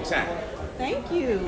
Anytime. Thank you.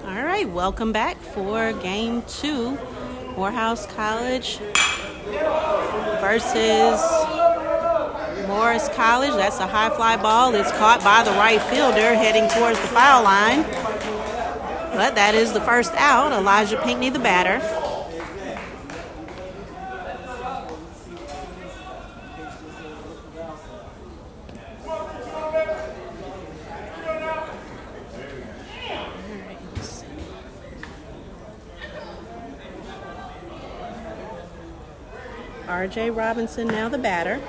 All right, welcome back for game 2. Morehouse College versus Morris College. That's a high fly ball. It's caught by the right fielder heading towards the foul line. But that is the first out. Elijah Pinckney, the batter. R.J. Robinson now the batter.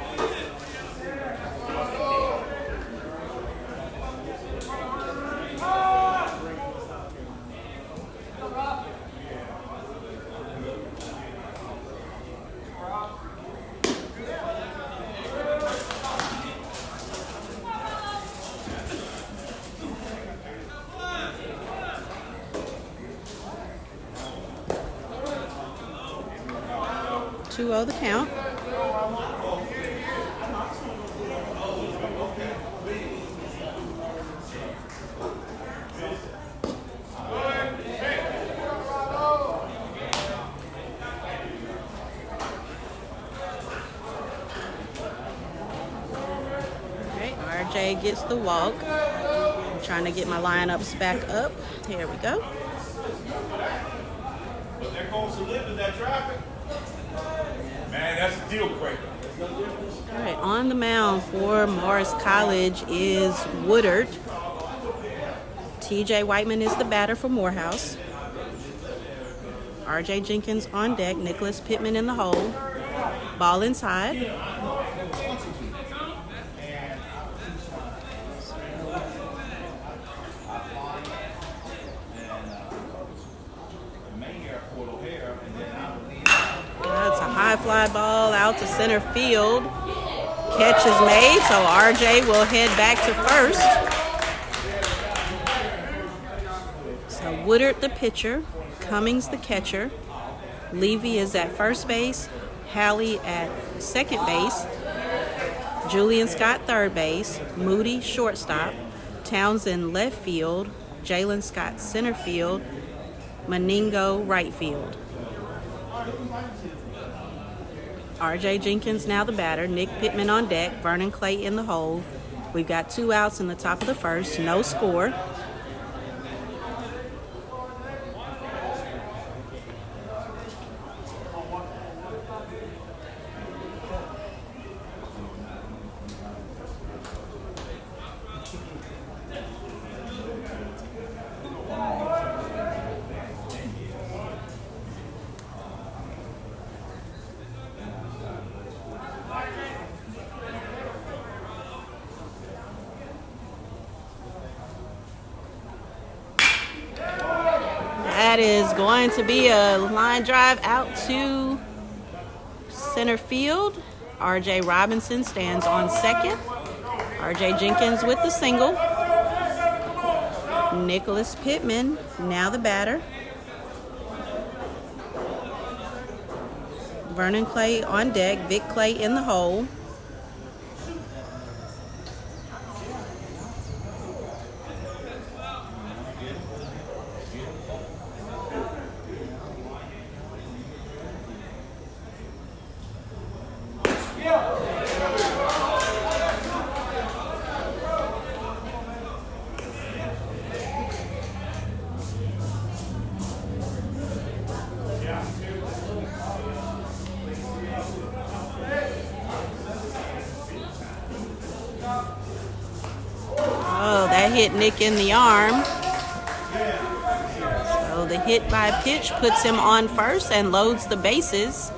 Two oh the count. Okay, RJ gets the walk. I'm trying to get my lineups back up. Here we go. They're going to live in that traffic. Man, that's a deal breaker. All right, on the mound for Morris College is Woodard. TJ Whiteman is the batter for Morehouse. RJ Jenkins on deck. Nicholas Pittman in the hole. Ball inside. That's a high fly ball out to center field. Catch is made, so RJ will head back to first. So Woodard the pitcher, Cummings the catcher, Levy is at first base, Halley at second base, Julian Scott third base, Moody shortstop, Townsend left field, Jalen Scott center field, Meningo right field. RJ Jenkins now the batter, Nick Pittman on deck, Vernon Clay in the hole. We've got 2 outs in the top of the first, no score. That is going to be a line drive out to center field. R.J. Robinson stands on second. R.J. Jenkins with the single. Nicholas Pittman, now the batter. Vernon Clay on deck. Vic Clay in the hole. Oh, that hit Nick in the arm. So the hit by pitch puts him on first and loads the bases.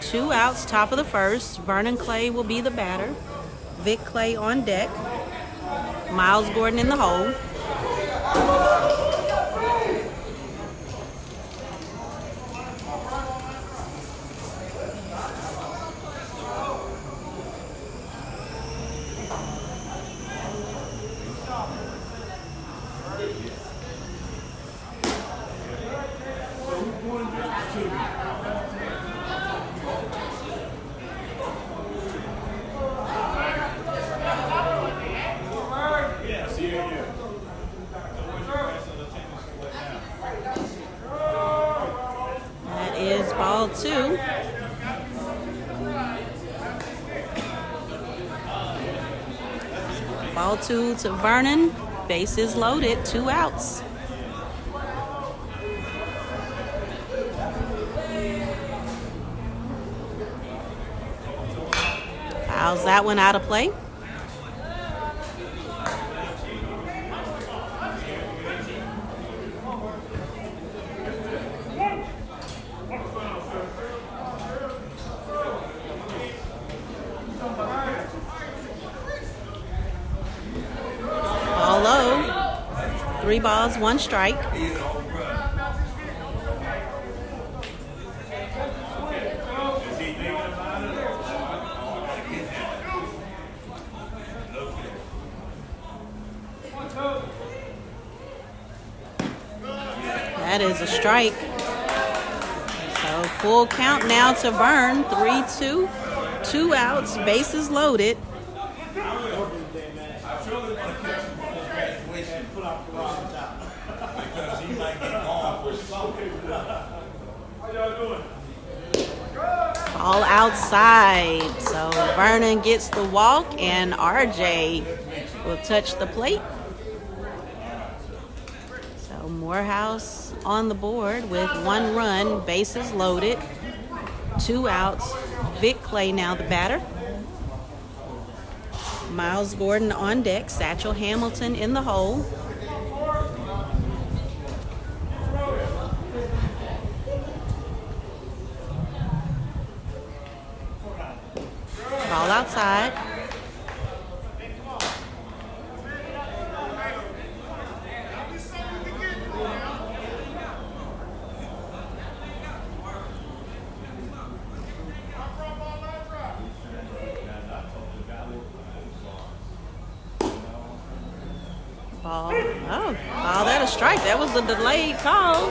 2 outs, top of the first. Vernon Clay will be the batter. Vic Clay on deck. Miles Gordon in the hole. That is ball 2. Ball 2 to Vernon. Bases loaded, 2 outs. Fouls that one out of play. Ball low. 3 balls, 1 strike. That is a strike. So full count now to Vern. 3-2. 2 outs, bases loaded. Ball outside. So Vernon gets the walk and RJ will touch the plate. So Morehouse on the board with 1 run, bases loaded, 2 outs. Vic Clay now the batter. Miles Gordon on deck. Satchel Hamilton in the hole. Ball outside. Ball. Oh, that a strike. That was a delayed call.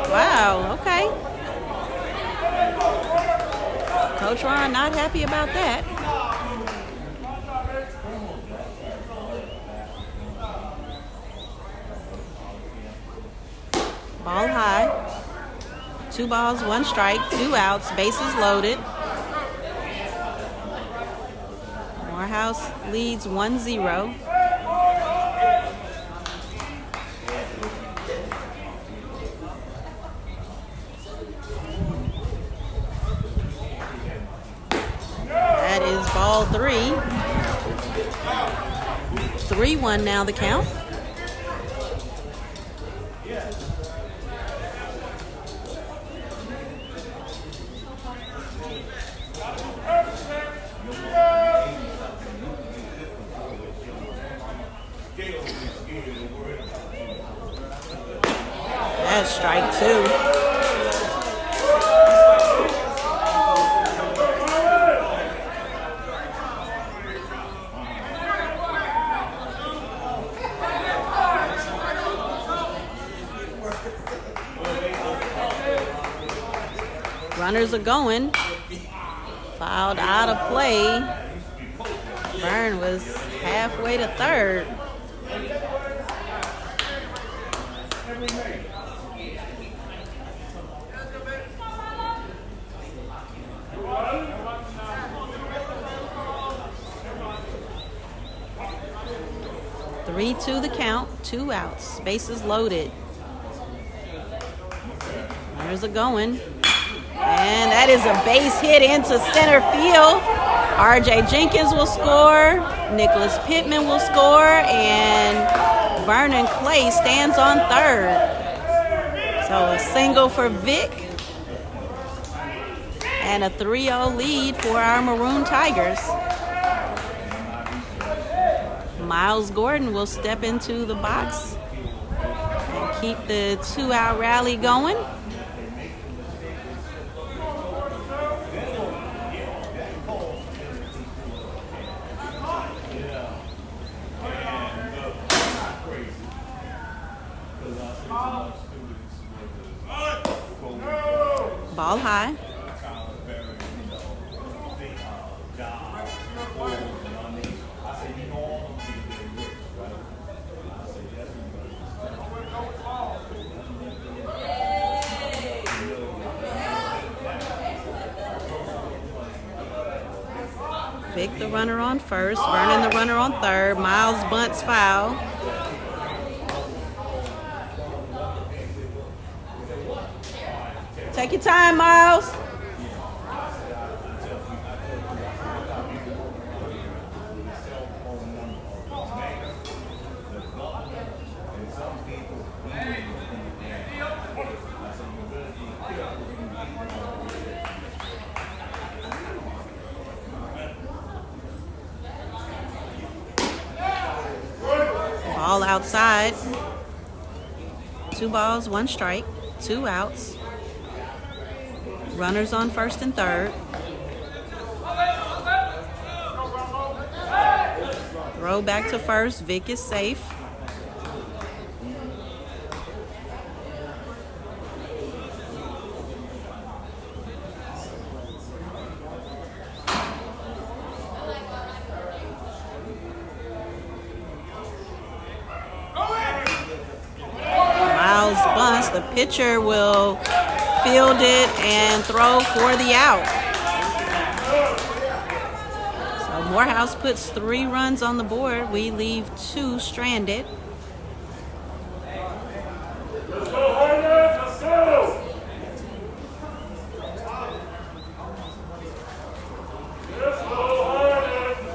Wow, okay. Coach Ron not happy about that. Ball high. 2 balls, 1 strike, 2 outs, bases loaded. Morehouse leads 1-0. That is ball 3. 3-1 now the count. 2. Runners are going. Fouled out of play. Vern was halfway to third. Three to the count, 2 outs. Bases loaded. Runners are going. And that is a base hit into center field. R.J. Jenkins will score. Nicholas Pittman will score. And Vernon Clay stands on third. So a single for Vic. And a 3-0 lead for our Maroon Tigers. Miles Gordon will step into the box and keep the 2-out rally going. Ball high. Vic the runner on first, Vernon the runner on third, Miles bunts foul. Take your time, Miles. Ball outside. 2 balls, 1 strike, 2 outs. Runners on first and third. Throw back to first. Vic is safe. Miles bunts. The pitcher will field it and throw for the out. So Morehouse puts 3 runs on the board. We leave 2 stranded. Let's go, Harden! Let's go! Let's go, Harden!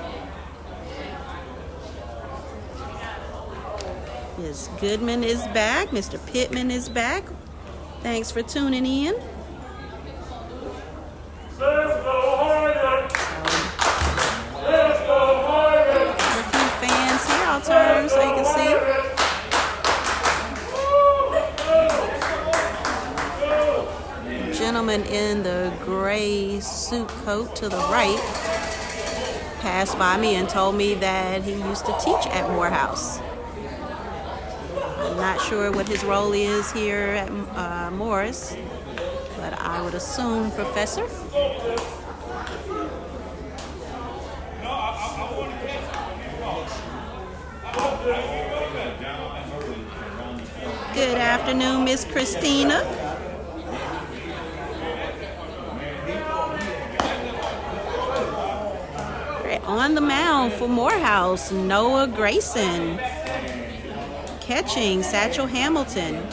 Yes, Goodman is back. Mr. Pittman is back. Thanks for tuning in. Let's go, Harden! Let's go, Harden! A few fans here. I'll turn so you can see. Gentleman in the gray suit coat to the right passed by me and told me that he used to teach at Morehouse. I'm not sure what his role is here at Morris, but I would assume professor. Good afternoon, Miss Christina. On the mound for Morehouse, Noah Grayson. Catching, Satchel Hamilton.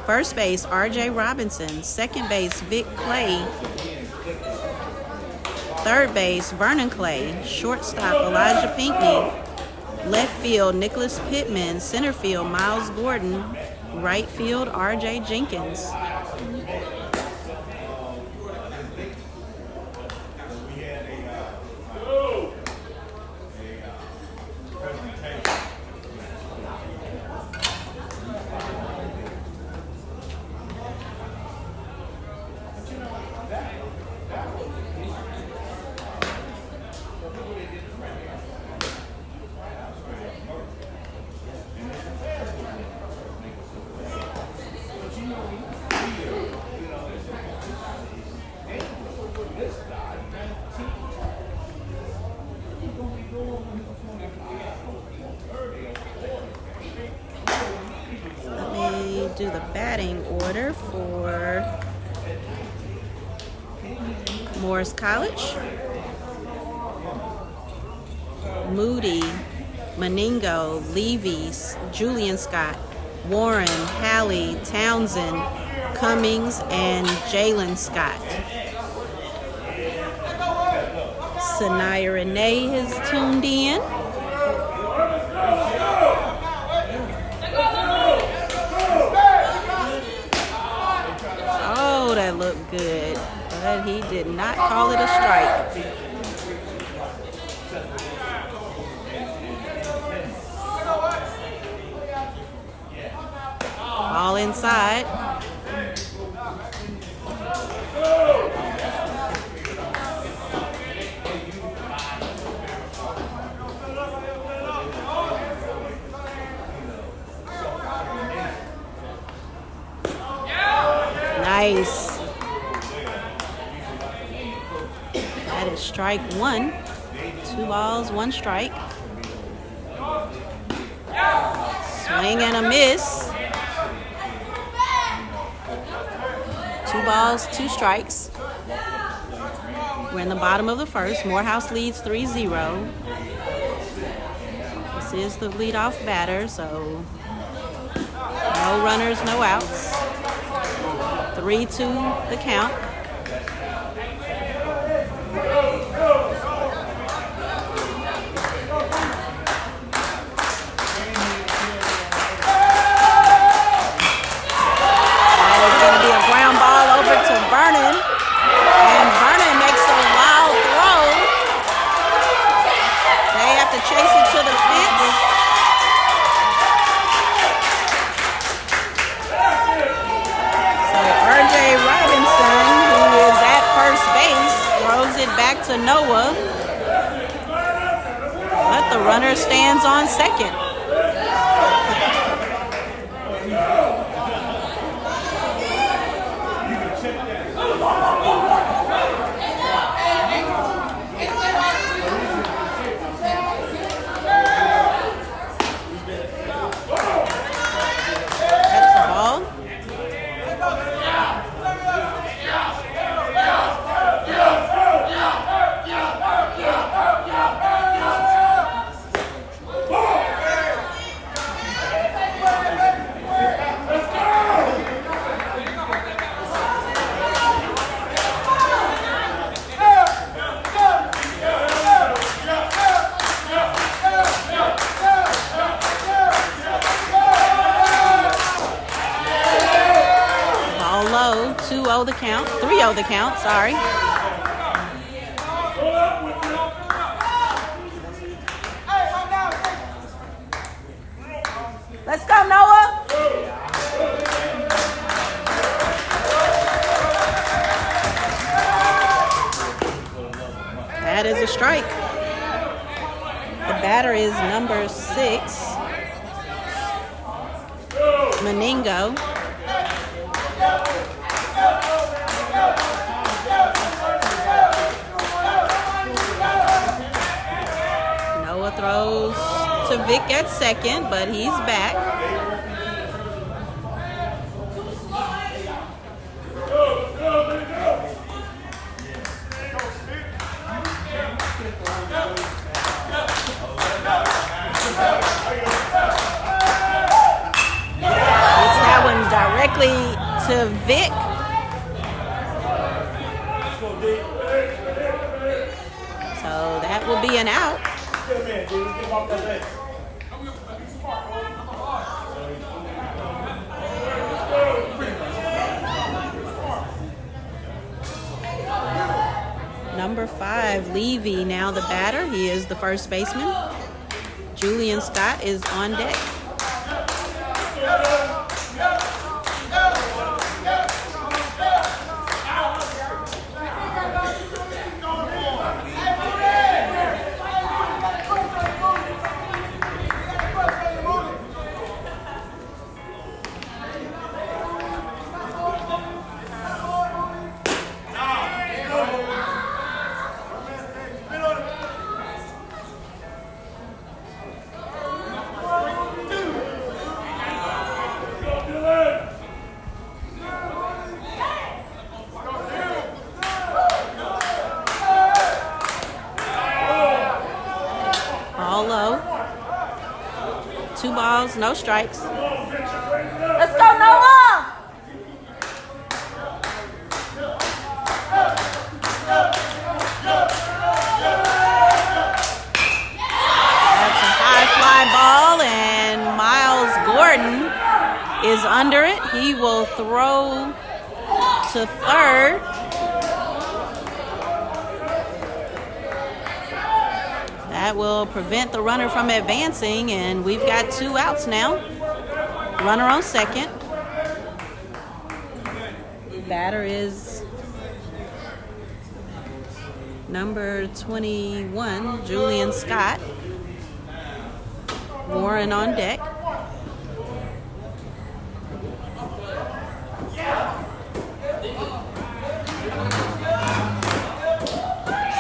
First base, R.J. Robinson. Second base, Vic Clay. Third base, Vernon Clay. Shortstop, Elijah Pinckney. Left field, Nicholas Pittman. Center field, Miles Gordon. Right field, R.J. Jenkins. batter for Morris College. Moody, Meningo, Levy, Julian Scott, Warren, Halley, Townsend, Cummings, and Jalen Scott. Sanaya Renee has tuned in. Oh, that looked good, but he did not call it a strike. All inside. Nice. That is strike one. 2 balls, 1 strike. Swing and a miss. 2 balls, 2 strikes. We're in the bottom of the first. Morehouse leads 3-0. This is the leadoff batter, so no runners, no outs. 3-2 the count. Back to Noah, but the runner stands on second. That's the ball. Low, 2-0 the count, 3-0 the count, sorry. Let's go, Noah. That is a strike. The batter is number 6, Meningo. Noah throws to Vic at second, but he's back. It's that one directly to Vic. So that will be an out. Number 5, Levy, now the batter. He is the first baseman. Julian Scott is on deck. balls, no strikes. Let's go, Noah! That's a high fly ball, and Miles Gordon is under it. He will throw to third. That will prevent the runner from advancing, and we've got 2 outs now. Runner on second. Batter is number 21, Julian Scott. Warren on deck.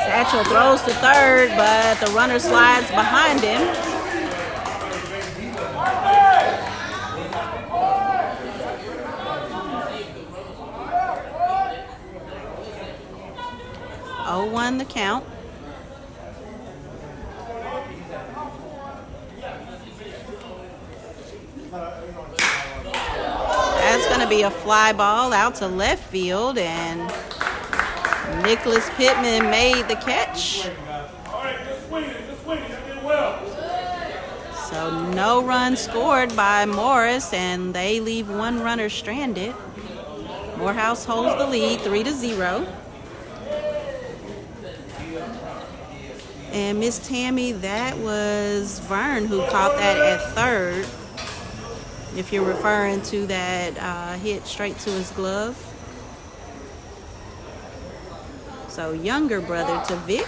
Satchel throws to third, but the runner slides behind him. Oh, 1 the count. That's going to be a fly ball out to left field, and Nicholas Pittman made the catch. All right, just swing it. You're doing well. So no run scored by Morris, and they leave 1 runner stranded. Morehouse holds the lead 3-0. And Miss Tammy, that was Vern who caught that at third, if you're referring to that hit straight to his glove. So younger brother to Vic.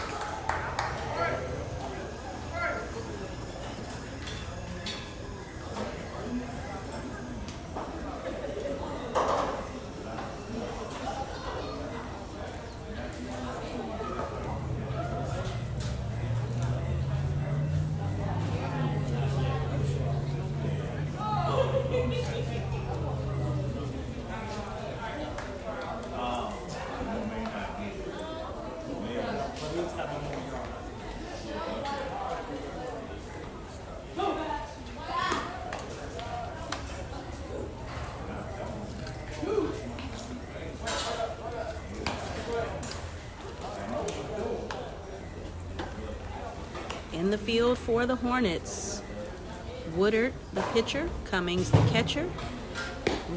In the field for the Hornets, Woodard the pitcher, Cummings the catcher,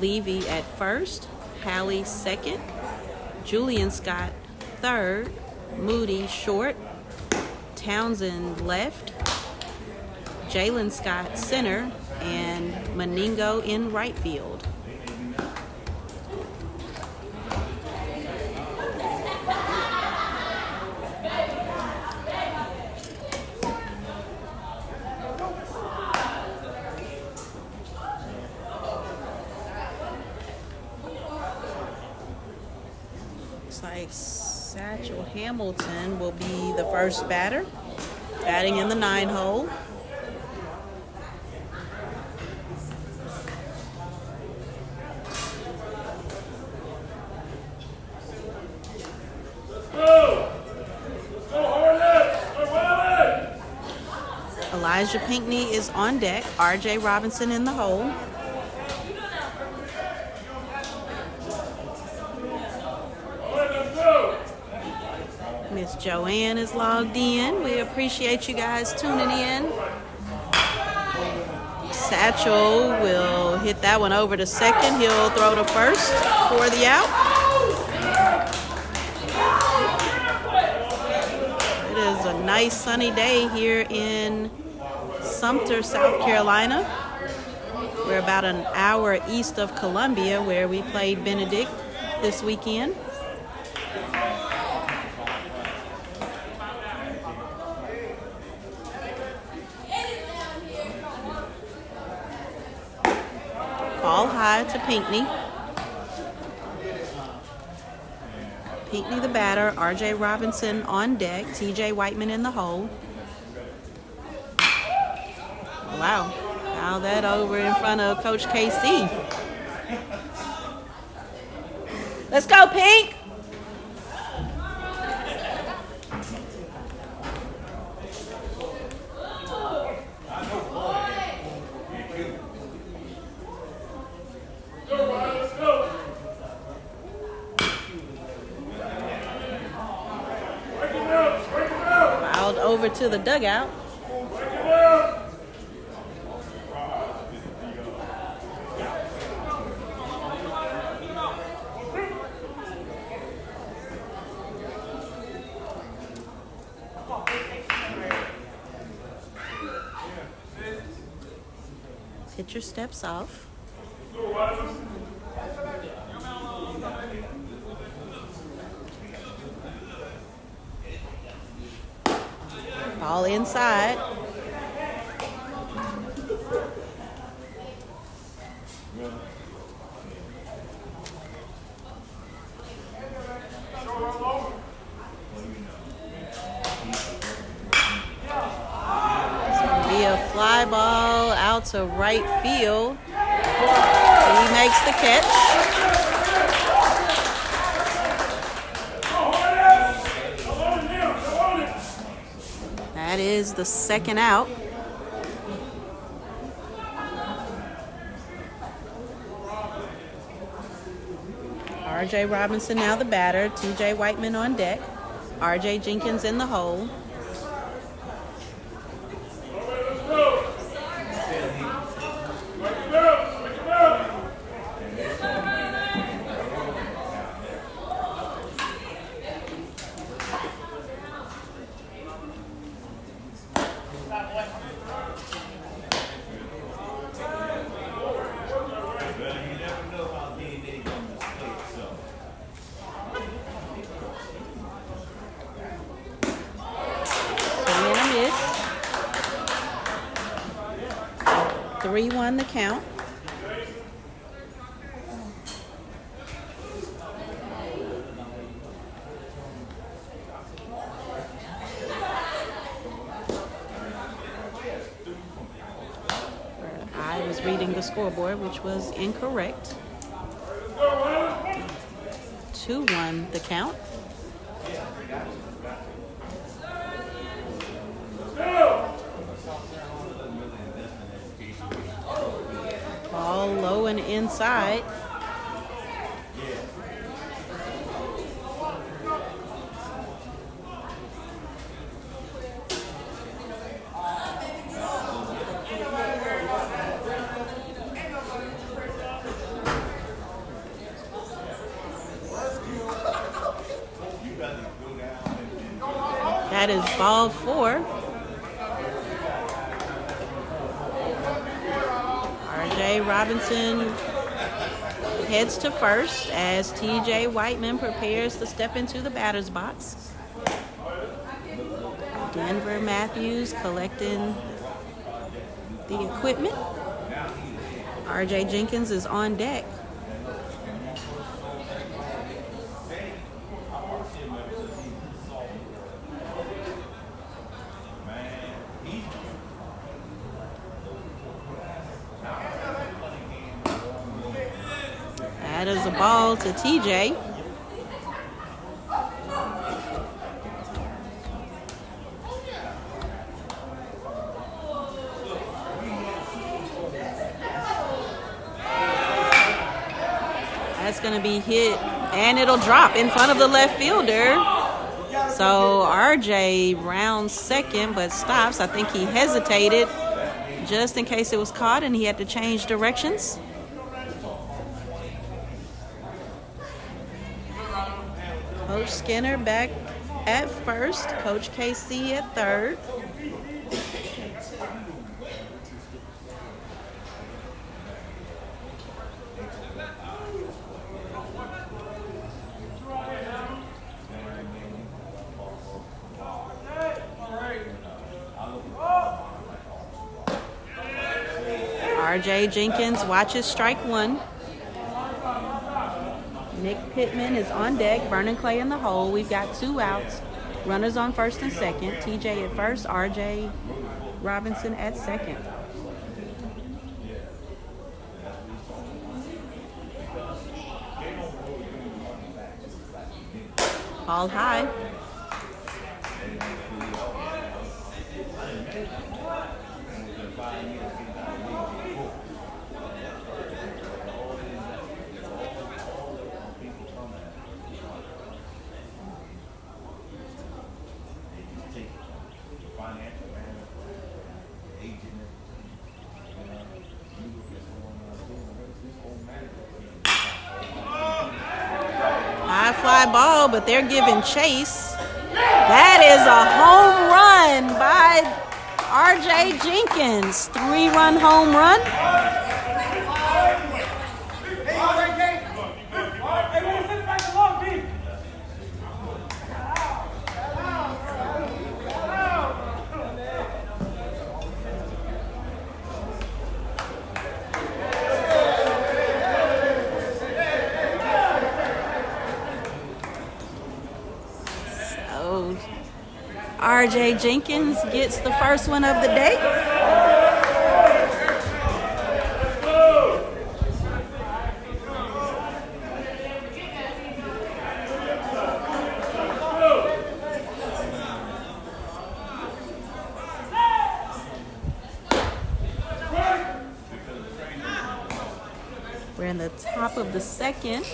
Levy at first, Hallie second, Julian Scott third, Moody short, Townsend left, Jalen Scott center, and Meningo in right field. Looks like Satchel Hamilton will be the first batter, batting in the 9-hole. Elijah Pinckney is on deck. R.J. Robinson in the hole. Miss Joanne is logged in. We appreciate you guys tuning in. Satchel will hit that one over to second. He'll throw to first for the out. It is a nice sunny day here in Sumter, South Carolina. We're about an hour east of Columbia, where we played Benedict this weekend. Ball high to Pinckney. Pinckney the batter, R.J. Robinson on deck, T.J. Whiteman in the hole. Wow, foul that over in front of Coach KC. Let's go, Pink! over to the dugout. Pitcher steps off. Ball inside. Be a fly ball out to right field. He makes the catch. That is the second out. R.J. Robinson now the batter. T.J. Whiteman on deck. R.J. Jenkins in the hole. Swing and a miss. 3-1 the count. I was reading the scoreboard, which was incorrect. 2-1 the count. Ball low and inside. That is ball 4. R.J. Robinson heads to first as T.J. Whiteman prepares to step into the batter's box. Denver Matthews collecting the equipment. R.J. Jenkins is on deck. That is a ball to TJ. That's going to be hit, and it'll drop in front of the left fielder. So RJ rounds second, but stops. I think he hesitated just in case it was caught, and he had to change directions. Coach Skinner back at first. Coach KC at third. R.J. Jenkins watches strike one. Nick Pittman is on deck. Vernon Clay in the hole. We've got 2 outs. Runners on first and second. TJ at first. R.J. Robinson at second. Ball high. High fly ball, but they're giving chase. That is a home run by R.J. Jenkins. 3-run home run. R.J. Jenkins gets the first one of the day. We're in the top of the second.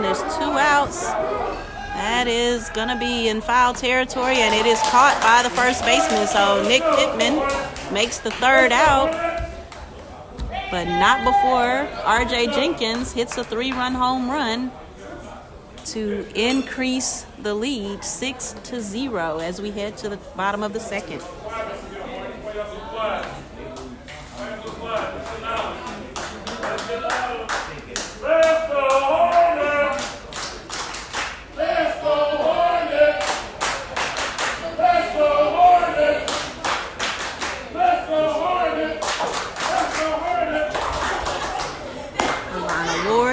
There's 2 outs. That is going to be in foul territory, and it is caught by the first baseman. So Nick Pittman makes the 3rd out, but not before R.J. Jenkins hits a 3-run home run to increase the lead 6-0 as we head to the bottom of the second.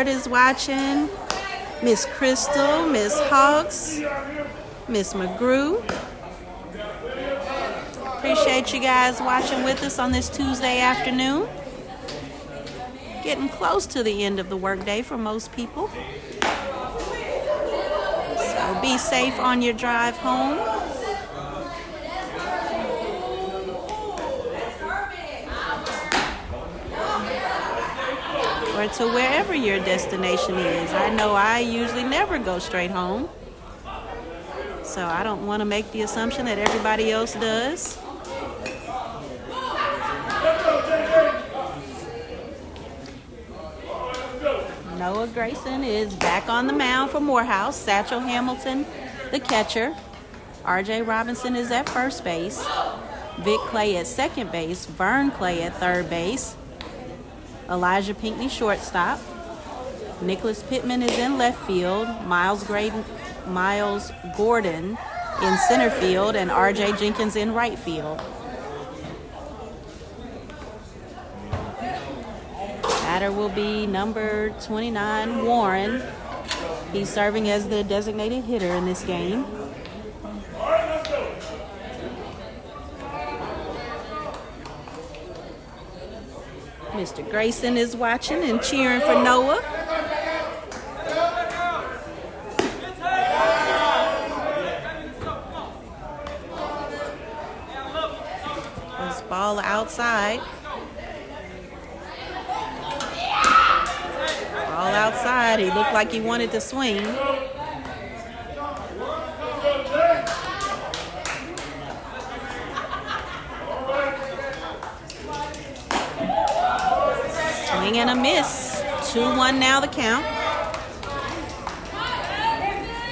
Is watching, Miss Crystal, Miss Hawks, Miss McGrew. Appreciate you guys watching with us on this Tuesday afternoon. Getting close to the end of the workday for most people. So be safe on your drive home. Or to wherever your destination is. I know I usually never go straight home, so I don't want to make the assumption that everybody else does. Noah Grayson is back on the mound for Morehouse. Satchel Hamilton, the catcher. R.J. Robinson is at first base. Vic Clay at second base. Vern Clay at third base. Elijah Pinckney, shortstop. Nicholas Pittman is in left field. Miles Gordon in center field, and R.J. Jenkins in right field. Batter will be number 29, Warren. He's serving as the designated hitter in this game. Mr. Grayson is watching and cheering for Noah. This ball outside. Ball outside. He looked like he wanted to swing. Swing and a miss. 2-1 now the count.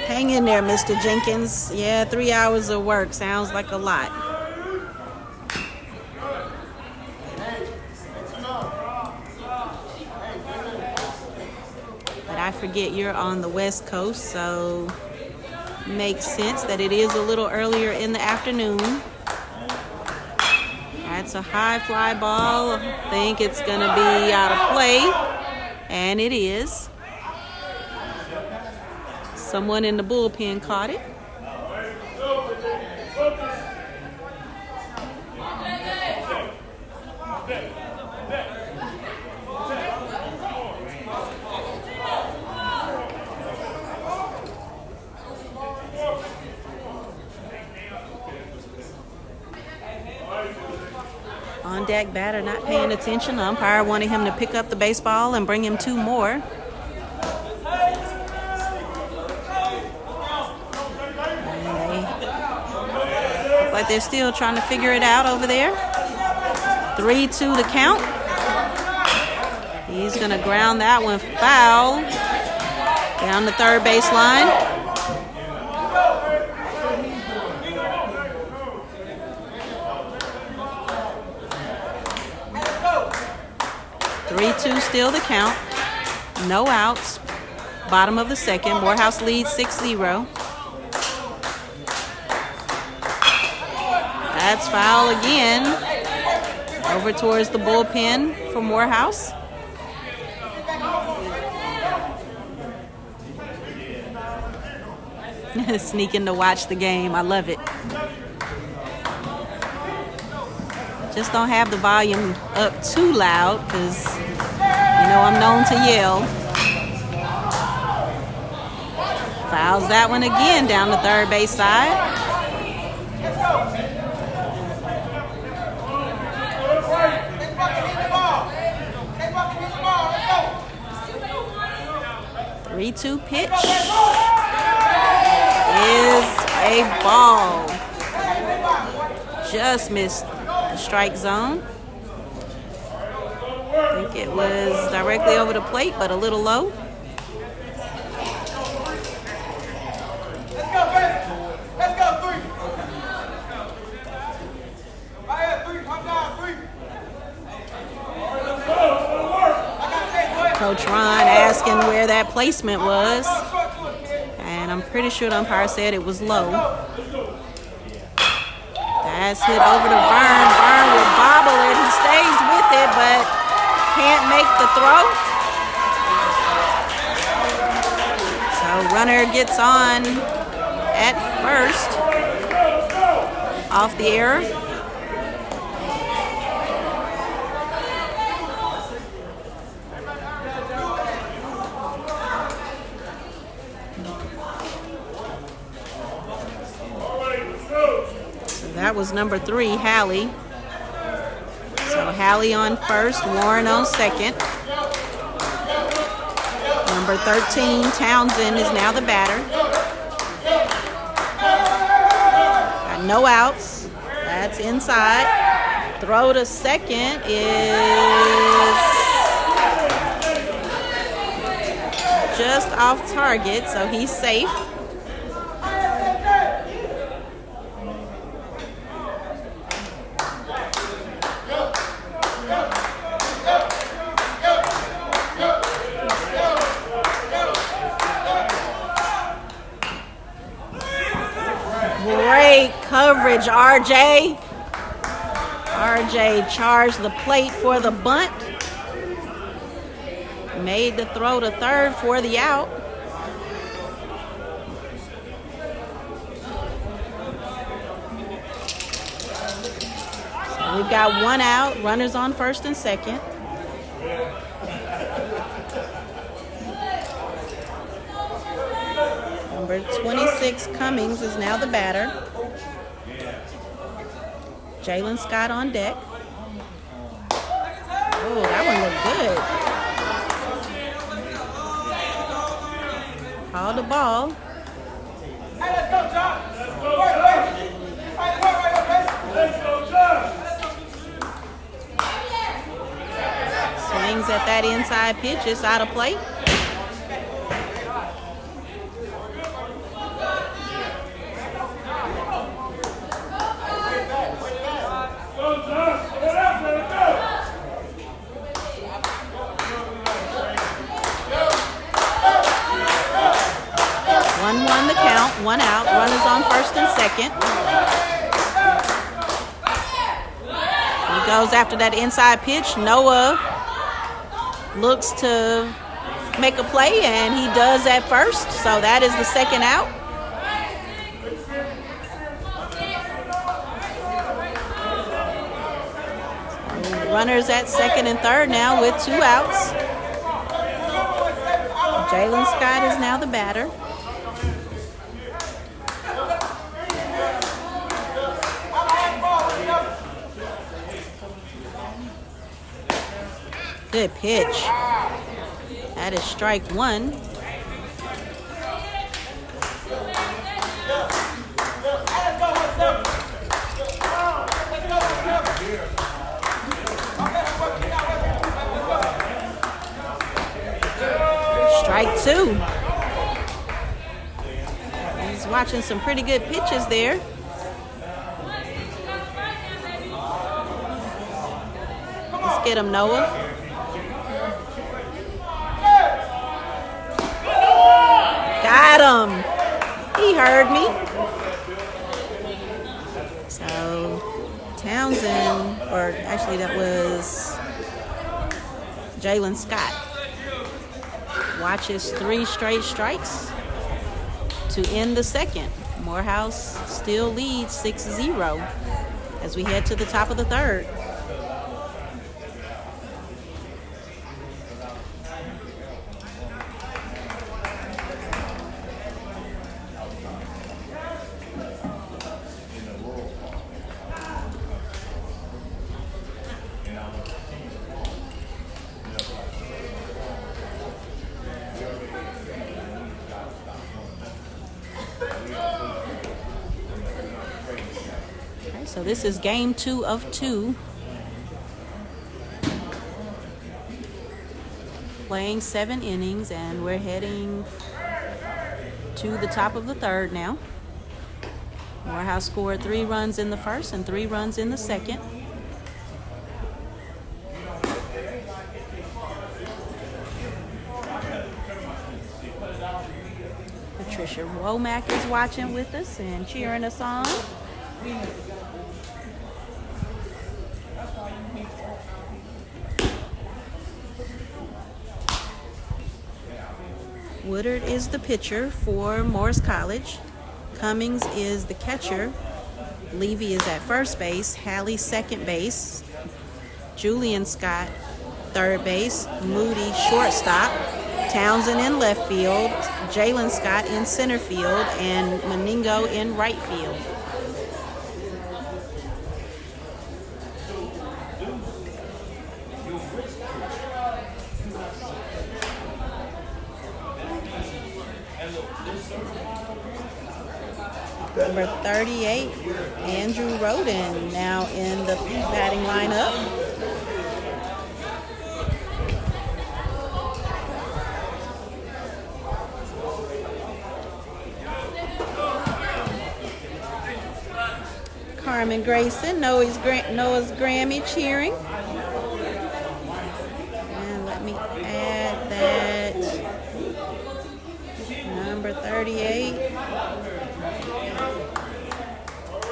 Hang in there, Mr. Jenkins. Yeah, 3 hours of work sounds like a lot. But I forget you're on the West Coast, so makes sense that it is a little earlier in the afternoon. That's a high fly ball. I think it's going to be out of play, and it is. Someone in the bullpen caught it. On deck batter not paying attention. The umpire wanted him to pick up the baseball and bring him 2 more. But they're still trying to figure it out over there. 3-2 the count. He's going to ground that one foul down the third baseline. Still the count. No outs. Bottom of the second. Morehouse leads 6-0. That's foul again. Over towards the bullpen for Morehouse. Sneaking to watch the game. I love it. Just don't have the volume up too loud because, you know, I'm known to yell. Fouls that one again down the third base side. The 3-2 pitch is a ball. Just missed the strike zone. I think it was directly over the plate, but a little low. Coach Ron asking where that placement was, and I'm pretty sure the umpire said it was low. That's hit over to Vern. Vern will bobble it. He stays with it, but can't make the throw. So runner gets on at first off the error. That was number 3, Hallie. So Hallie on first, Warren on second. Number 13, Townsend, is now the batter. Got no outs. That's inside. Throw to second is just off target, so he's safe. Great coverage, RJ. RJ charged the plate for the bunt. Made the throw to third for the out. So we've got one out, runners on first and second. Number 26, Cummings, is now the batter. Jalen Scott on deck. Oh, that one looked good. Call the ball. Swings at that inside pitch. It's out of play. One out, runners on first and second. He goes after that inside pitch. Noah looks to make a play, and he does at first. So that is the second out. Runners at second and third now with 2 outs. Jalen Scott is now the batter. Good pitch. That is strike 1. 2. He's watching some pretty good pitches there. Let's get him, Noah. Got him. He heard me. So Townsend, or actually that was Jalen Scott, watches 3 straight strikes to end the second. Morehouse still leads 6-0 as we head to the top of the third. So this is game 2 of 2. Playing 7 innings, and we're heading to the top of the third now. Morehouse scored 3 runs in the first and 3 runs in the second. Patricia Womack is watching with us and cheering us on. Woodard is the pitcher for Morris College. Cummings is the catcher. Levy is at first base. Halley second base. Julian Scott third base. Moody shortstop. Townsend in left field. Jalen Scott in center field. And Meningo in right field. Number 38, Andrew Roden, now in the batting lineup. Carmen Grayson, Noah's Grammy cheering. And let me add that. Number 38.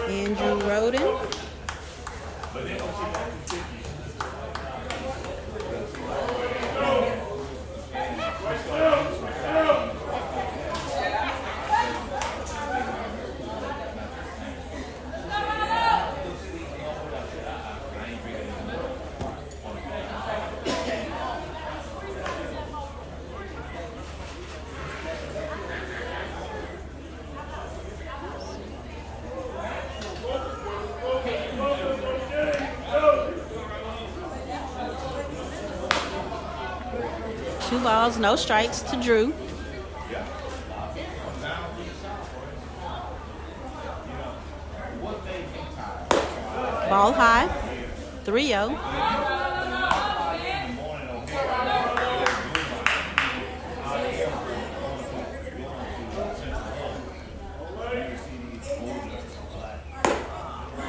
Andrew Roden. Two balls, no strikes to Drew. Ball high, 3-0.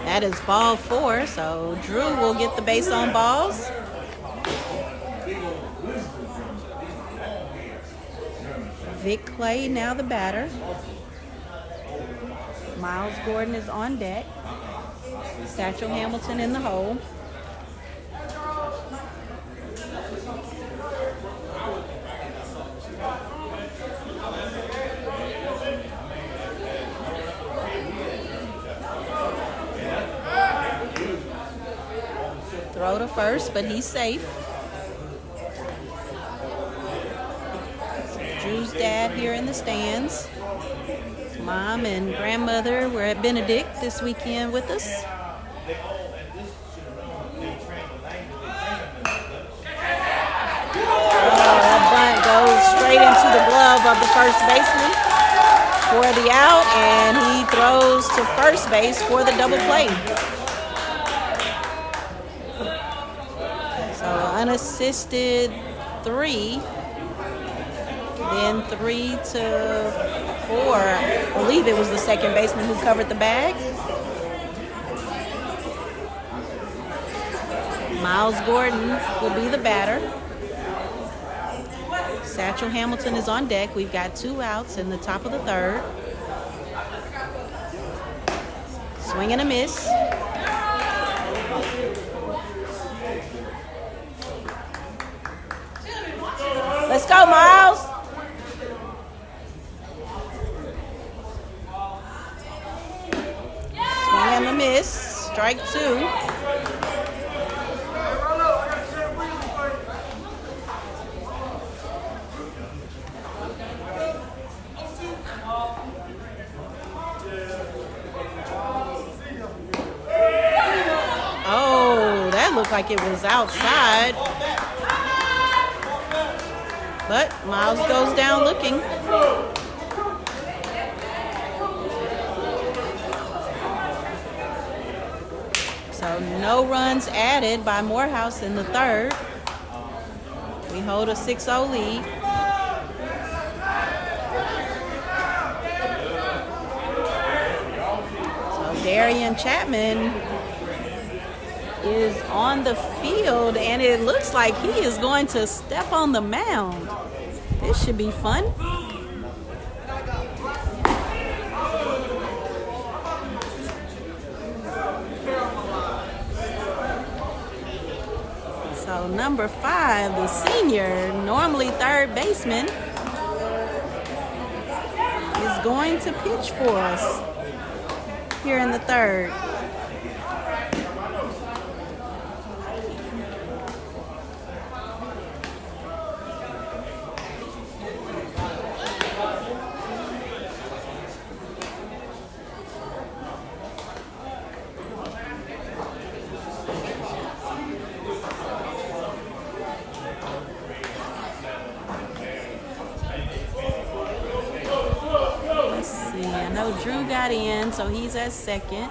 That is ball 4, so Drew will get the base on balls. Vic Clay now the batter. Miles Gordon is on deck. Satchel Hamilton in the hole. Throw to first, but he's safe. Drew's dad here in the stands. Mom and grandmother were at Benedict this weekend with us. That bunt goes straight into the glove of the first baseman for the out, and he throws to first base for the double play. So unassisted 3. Then 3-4. I believe it was the second baseman who covered the bag. Miles Gordon will be the batter. Satchel Hamilton is on deck. We've got 2 outs in the top of the third. Swing and a miss. Let's go, Miles. Swing and a miss. Strike 2. Oh, that looked like it was outside. But Miles goes down looking. So no runs added by Morehouse in the third. We hold a 6-0 lead. So Darian Chapman is on the field, and it looks like he is going to step on the mound. This should be fun. So number 5, the senior, normally third baseman, is going to pitch for us here in the third. Drew got in, so he's at second.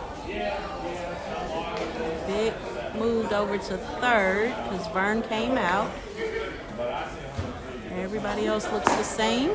Vic moved over to third because Vern came out. Everybody else looks the same.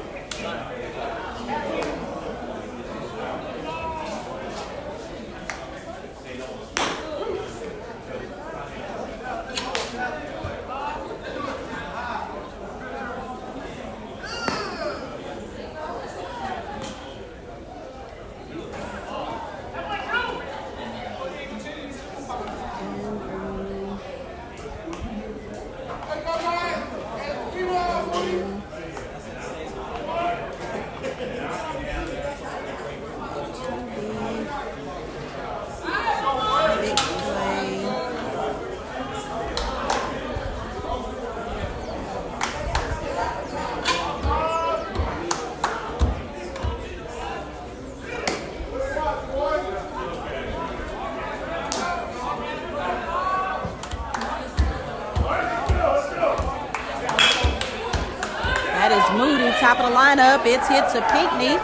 That is Moody, top of the lineup. It's hit to Pinckney.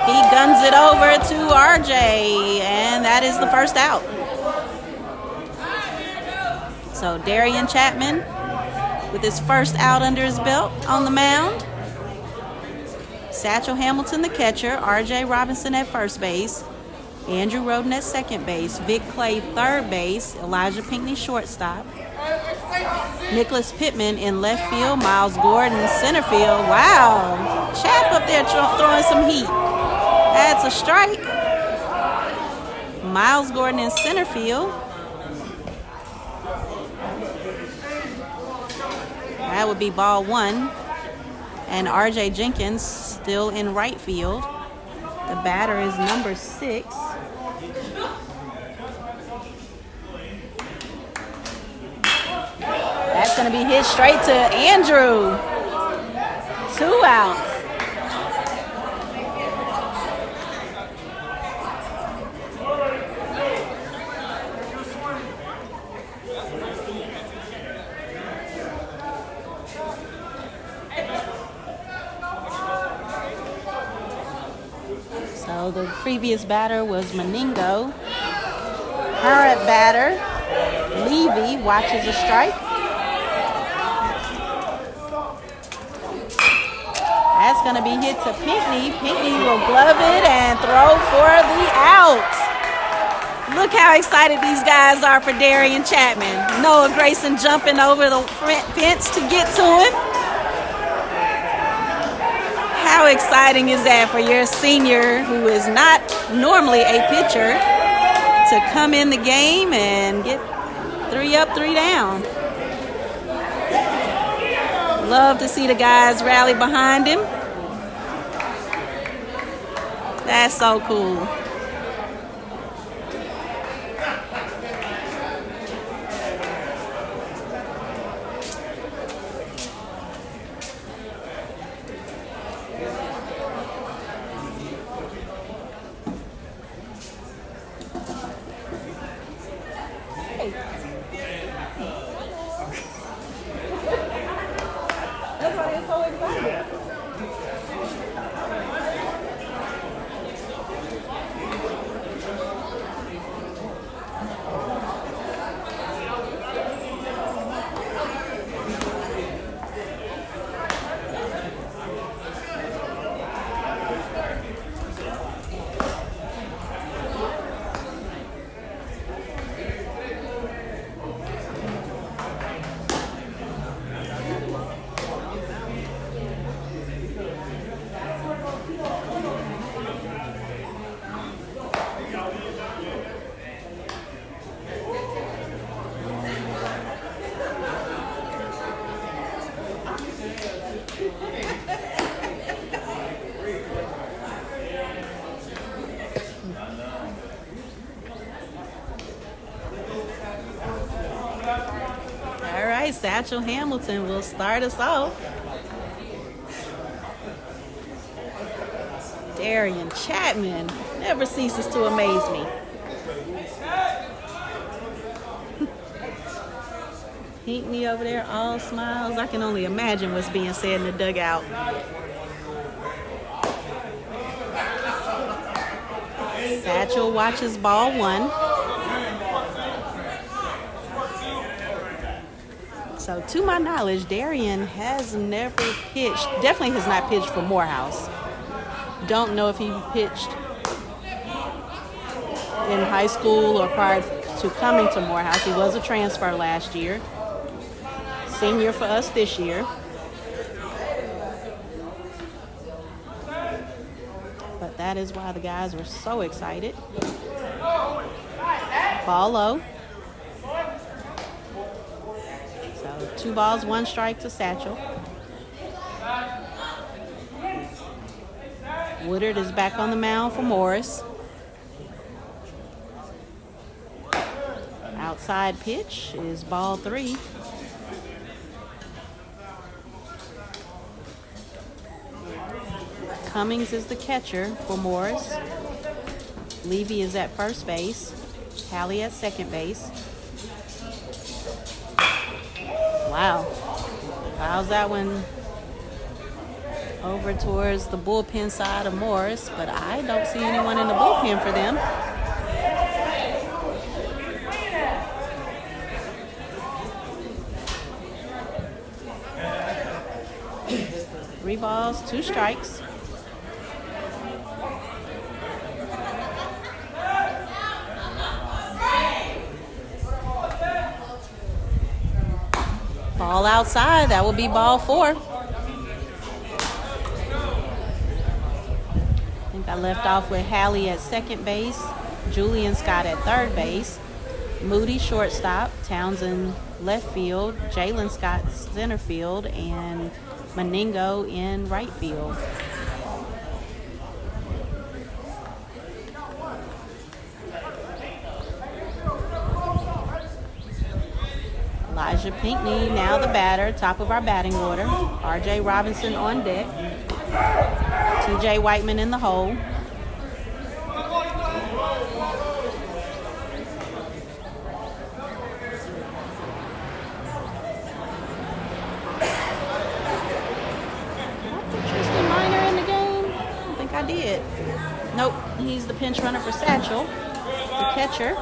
He guns it over to RJ, and that is the first out. So Darian Chapman with his first out under his belt on the mound. Satchel Hamilton, the catcher. RJ Robinson at first base. Andrew Roden at second base. Vic Clay, third base. Elijah Pinckney, shortstop. Nicholas Pittman in left field. Miles Gordon, center field. Wow. Chap up there throwing some heat. That's a strike. Miles Gordon in center field. That would be ball 1. And RJ Jenkins still in right field. The batter is number 6. That's going to be hit straight to Andrew. 2 outs. So the previous batter was Meningo. Current batter, Levy, watches a strike. That's going to be hit to Pinckney. Pinckney will glove it and throw for the out. Look how excited these guys are for Darian Chapman. Noah Grayson jumping over the fence to get to him. How exciting is that for your senior, who is not normally a pitcher, to come in the game and get 3 up, 3 down. Love to see the guys rally behind him. That's so cool. Satchel Hamilton will start us off. Darian Chapman never ceases to amaze me. Pinckney over there, all smiles. I can only imagine what's being said in the dugout. Satchel watches ball 1. So, to my knowledge, Darian has never pitched, definitely has not pitched for Morehouse. Don't know if he pitched in high school or prior to coming to Morehouse. He was a transfer last year. Senior for us this year. But that is why the guys were so excited. Ball low. 2 balls, 1 strike to Satchel. Woodard is back on the mound for Morris. Outside pitch is ball 3. Cummings is the catcher for Morris. Levy is at first base. Hallie at second base. Wow. How's that one over towards the bullpen side of Morris, but I don't see anyone in the bullpen for them. 3 balls, 2 strikes. Ball outside, that will be ball 4. I think I left off with Hallie at second base, Julian Scott at third base, Moody shortstop, Townsend left field, Jalen Scott center field, and Meningo in right field. Elijah Pinckney, now the batter, top of our batting order. R.J. Robinson on deck. T.J. Whiteman in the hole. Tristan Minor in the game? I don't think I did. Nope, he's the pinch runner for Satchel, the catcher.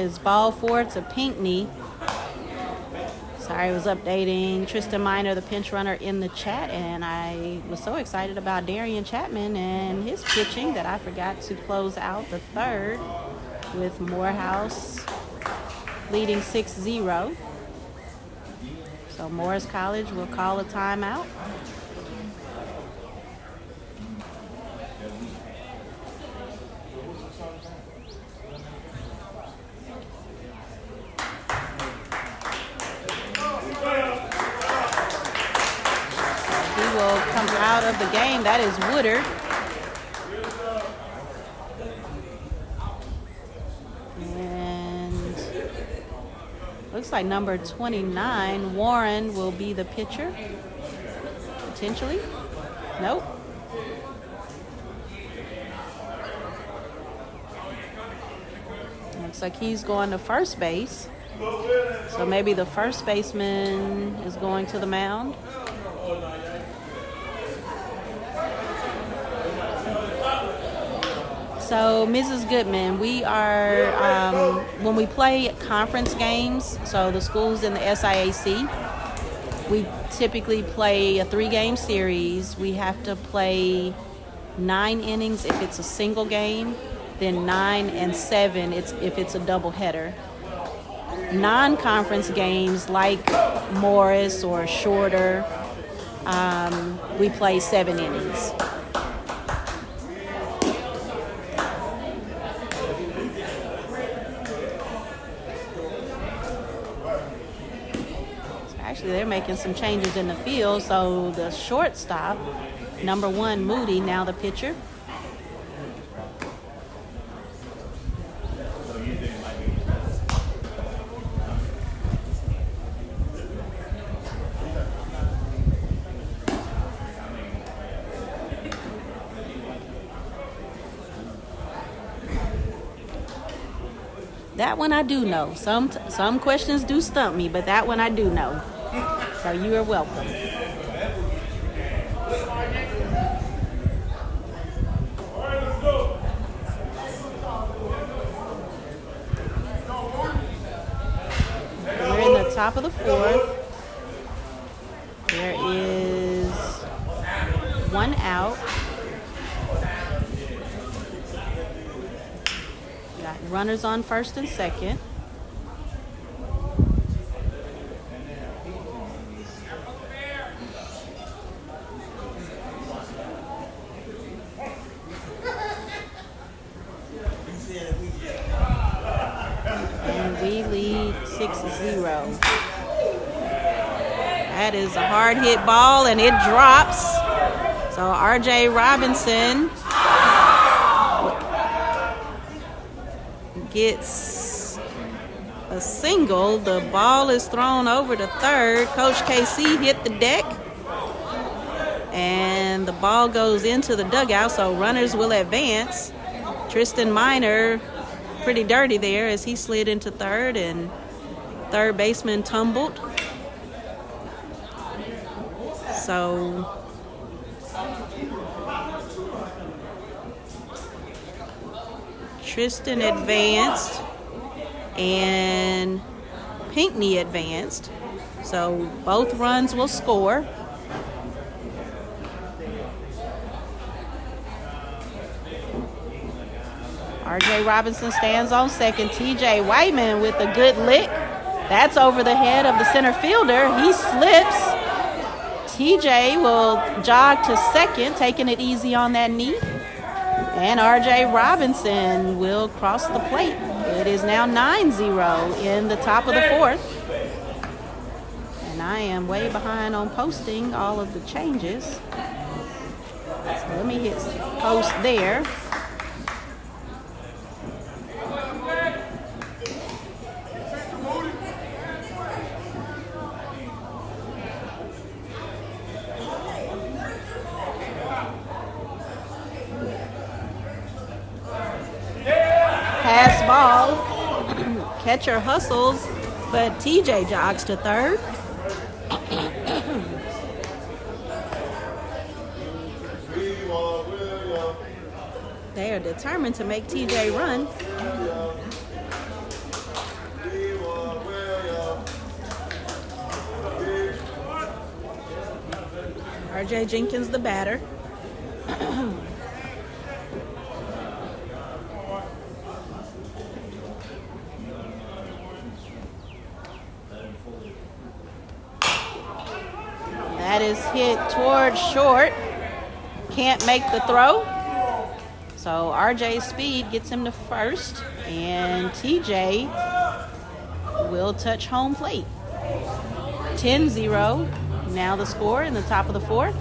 is ball 4 to Pinckney. Sorry, I was updating Tristan Miner, the pinch runner, in the chat, and I was so excited about Darian Chapman and his pitching that I forgot to close out the third with Morehouse leading 6-0. So Morris College will call a timeout. Will come out of the game. That is Woodard. And looks like number 29, Warren, will be the pitcher. Potentially. Nope. Looks like he's going to first base. So maybe the first baseman is going to the mound. So, Mrs. Goodman, we are, when we play conference games, so the schools in the SIAC, we typically play a 3-game series. We have to play 9 innings if it's a single game, then 9 and 7 if it's a doubleheader. Non-conference games like Morris or shorter, we play 7 innings. Actually, they're making some changes in the field. So the shortstop, number 1, Moody, now the pitcher. That one I do know. Some questions do stump me, but that one I do know. So you are welcome. We're in the top of the 4th. There is 1 out. Got runners on first and second. And we lead 6-0. That is a hard hit ball and it drops. So RJ Robinson gets a single. The ball is thrown over to third. Coach KC hit the deck. And the ball goes into the dugout, so runners will advance. Tristan Miner, pretty dirty there as he slid into third, and third baseman tumbled. So Tristan advanced and Pinckney advanced. So both runs will score. RJ Robinson stands on second. TJ Whiteman with a good lick. That's over the head of the center fielder. He slips. TJ will jog to second, taking it easy on that knee. And RJ Robinson will cross the plate. It is now 9-0 in the top of the 4th. And I am way behind on posting all of the changes. So let me hit post there. Pass ball. Catcher hustles, but TJ jogs to third. They are determined to make TJ run. R.J. Jenkins, the batter. That is hit towards short. Can't make the throw. So RJ's speed gets him to first, and TJ will touch home plate. 10-0. Now the score in the top of the fourth.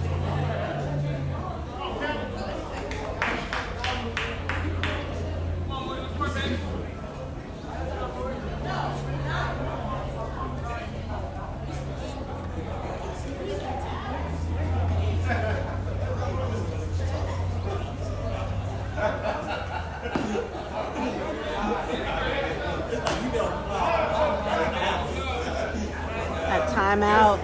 Timeout.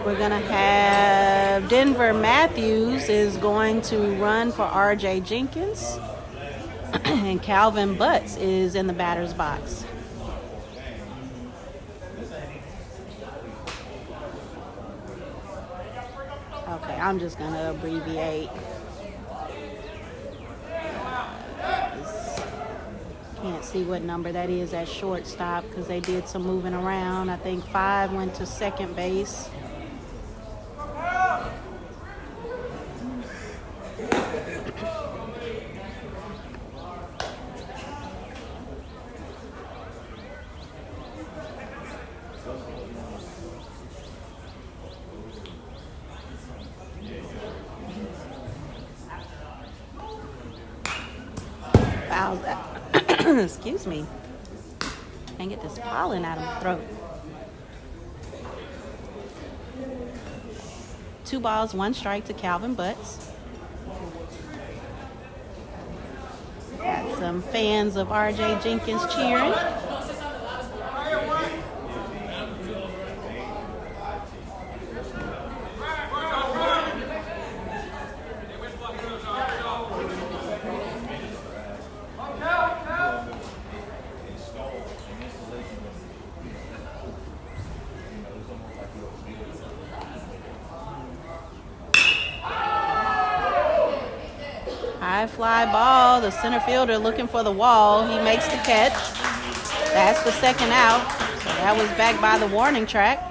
We're going to have Denver Matthews is going to run for R.J. Jenkins, and Calvin Butts is in the batter's box. Okay, I'm just going to abbreviate. Can't see what number that is at shortstop because they did some moving around. I think 5 went to second base. Fouls that. Excuse me. Can't get this pollen out of my throat. 2 balls, 1 strike to Calvin Butts. Got some fans of R.J. Jenkins cheering. High fly ball. The center fielder looking for the wall. He makes the catch. That's the second out. So that was back by the warning track.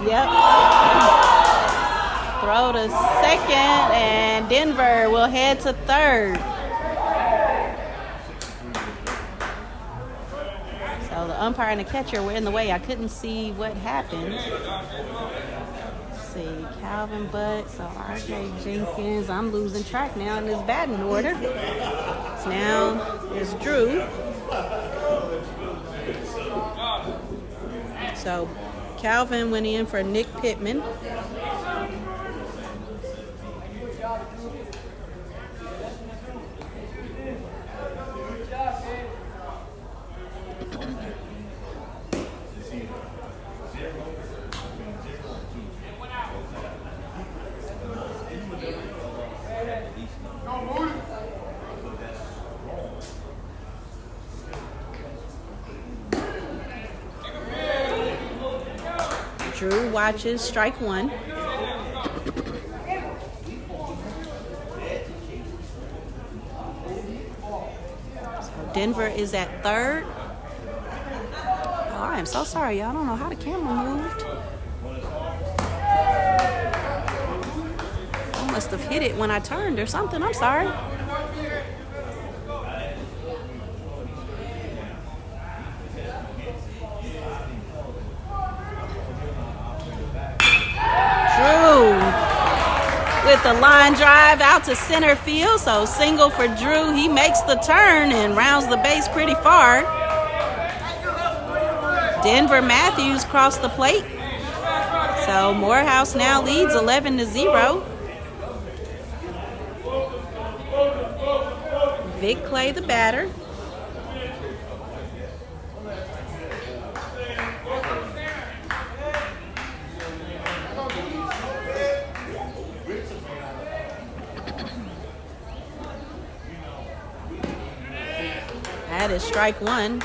Yep. Throw to second, and Denver will head to third. So the umpire and the catcher were in the way. I couldn't see what happened. Let's see, Calvin Butts, so R.J. Jenkins. I'm losing track now in this batting order. So now it's Drew. So Calvin went in for Nick Pittman. Drew watches strike one. So Denver is at third. Oh, I am so sorry, y'all. I don't know how the camera moved. I must have hit it when I turned or something. I'm sorry. With the line drive out to center field, so single for Drew. He makes the turn and rounds the base pretty far. Denver Matthews crossed the plate. So Morehouse now leads 11-0. Vic Clay, the batter. That is strike one.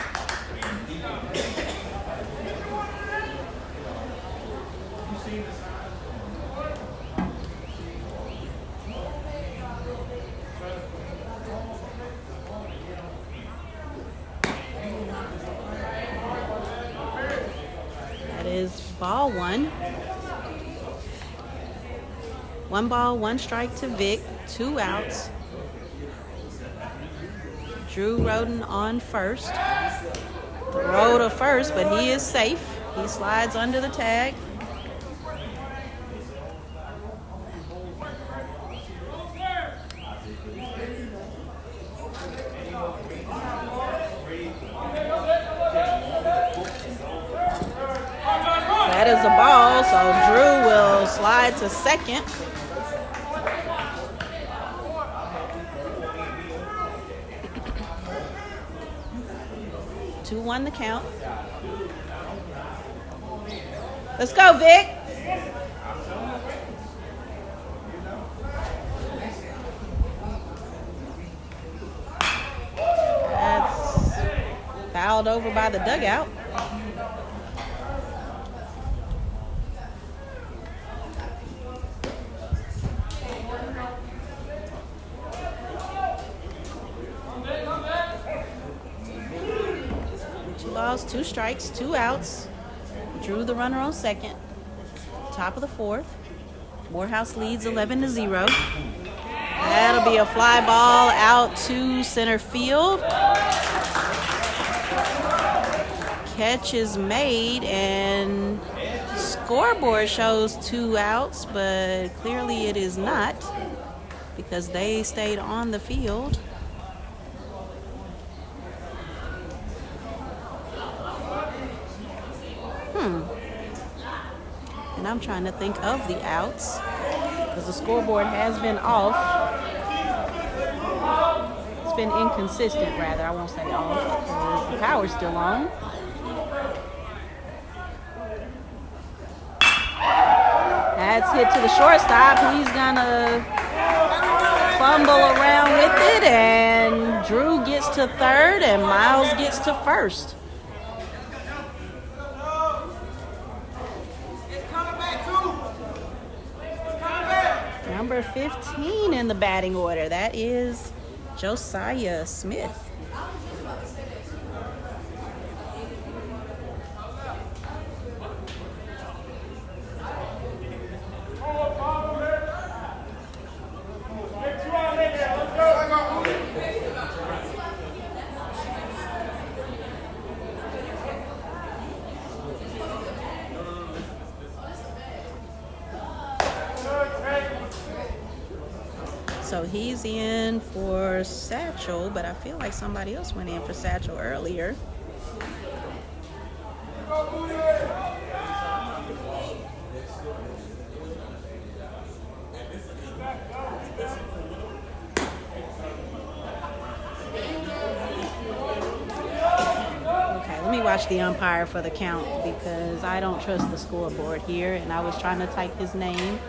That is ball one. 1 ball, 1 strike to Vic, 2 outs. Drew Roden on first. Throw to first, but he is safe. He slides under the tag. That is a ball, so Drew will slide to second. 2-1 the count. Let's go, Vic. That's fouled over by the dugout. Balls, 2 strikes, 2 outs. Drew the runner on second. Top of the fourth. Morehouse leads 11-0. That'll be a fly ball out to center field. Catch is made and scoreboard shows 2 outs, but clearly it is not because they stayed on the field. And I'm trying to think of the outs because the scoreboard has been off. It's been inconsistent, rather. I won't say off because the power's still on. That's hit to the shortstop. He's gonna fumble around with it, and Drew gets to third, and Miles gets to first. Number 15 in the batting order. That is Josiah Smith. So he's in for Satchel, but I feel like somebody else went in for Satchel earlier. Okay, let me watch the umpire for the count because I don't trust the scoreboard here, and I was trying to type his name.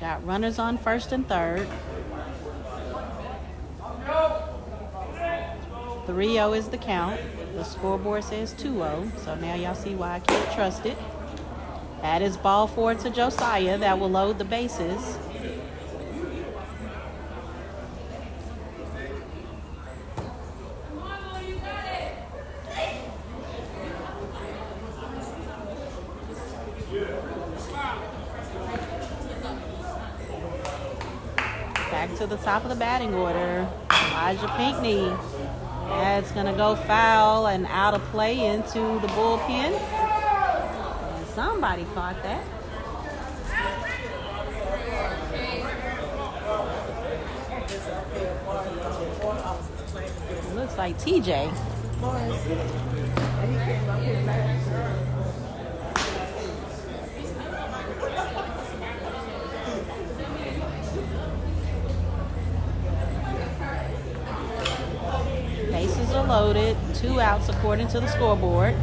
Got runners on first and third. 3-0 is the count. The scoreboard says 2-0, so now y'all see why I can't trust it. That is ball 4 to Josiah. That will load the bases. Back to the top of the batting order. Elijah Pinckney. That's going to go foul and out of play into the bullpen. And somebody caught that. It looks like TJ. Bases are loaded. 2 outs according to the scoreboard.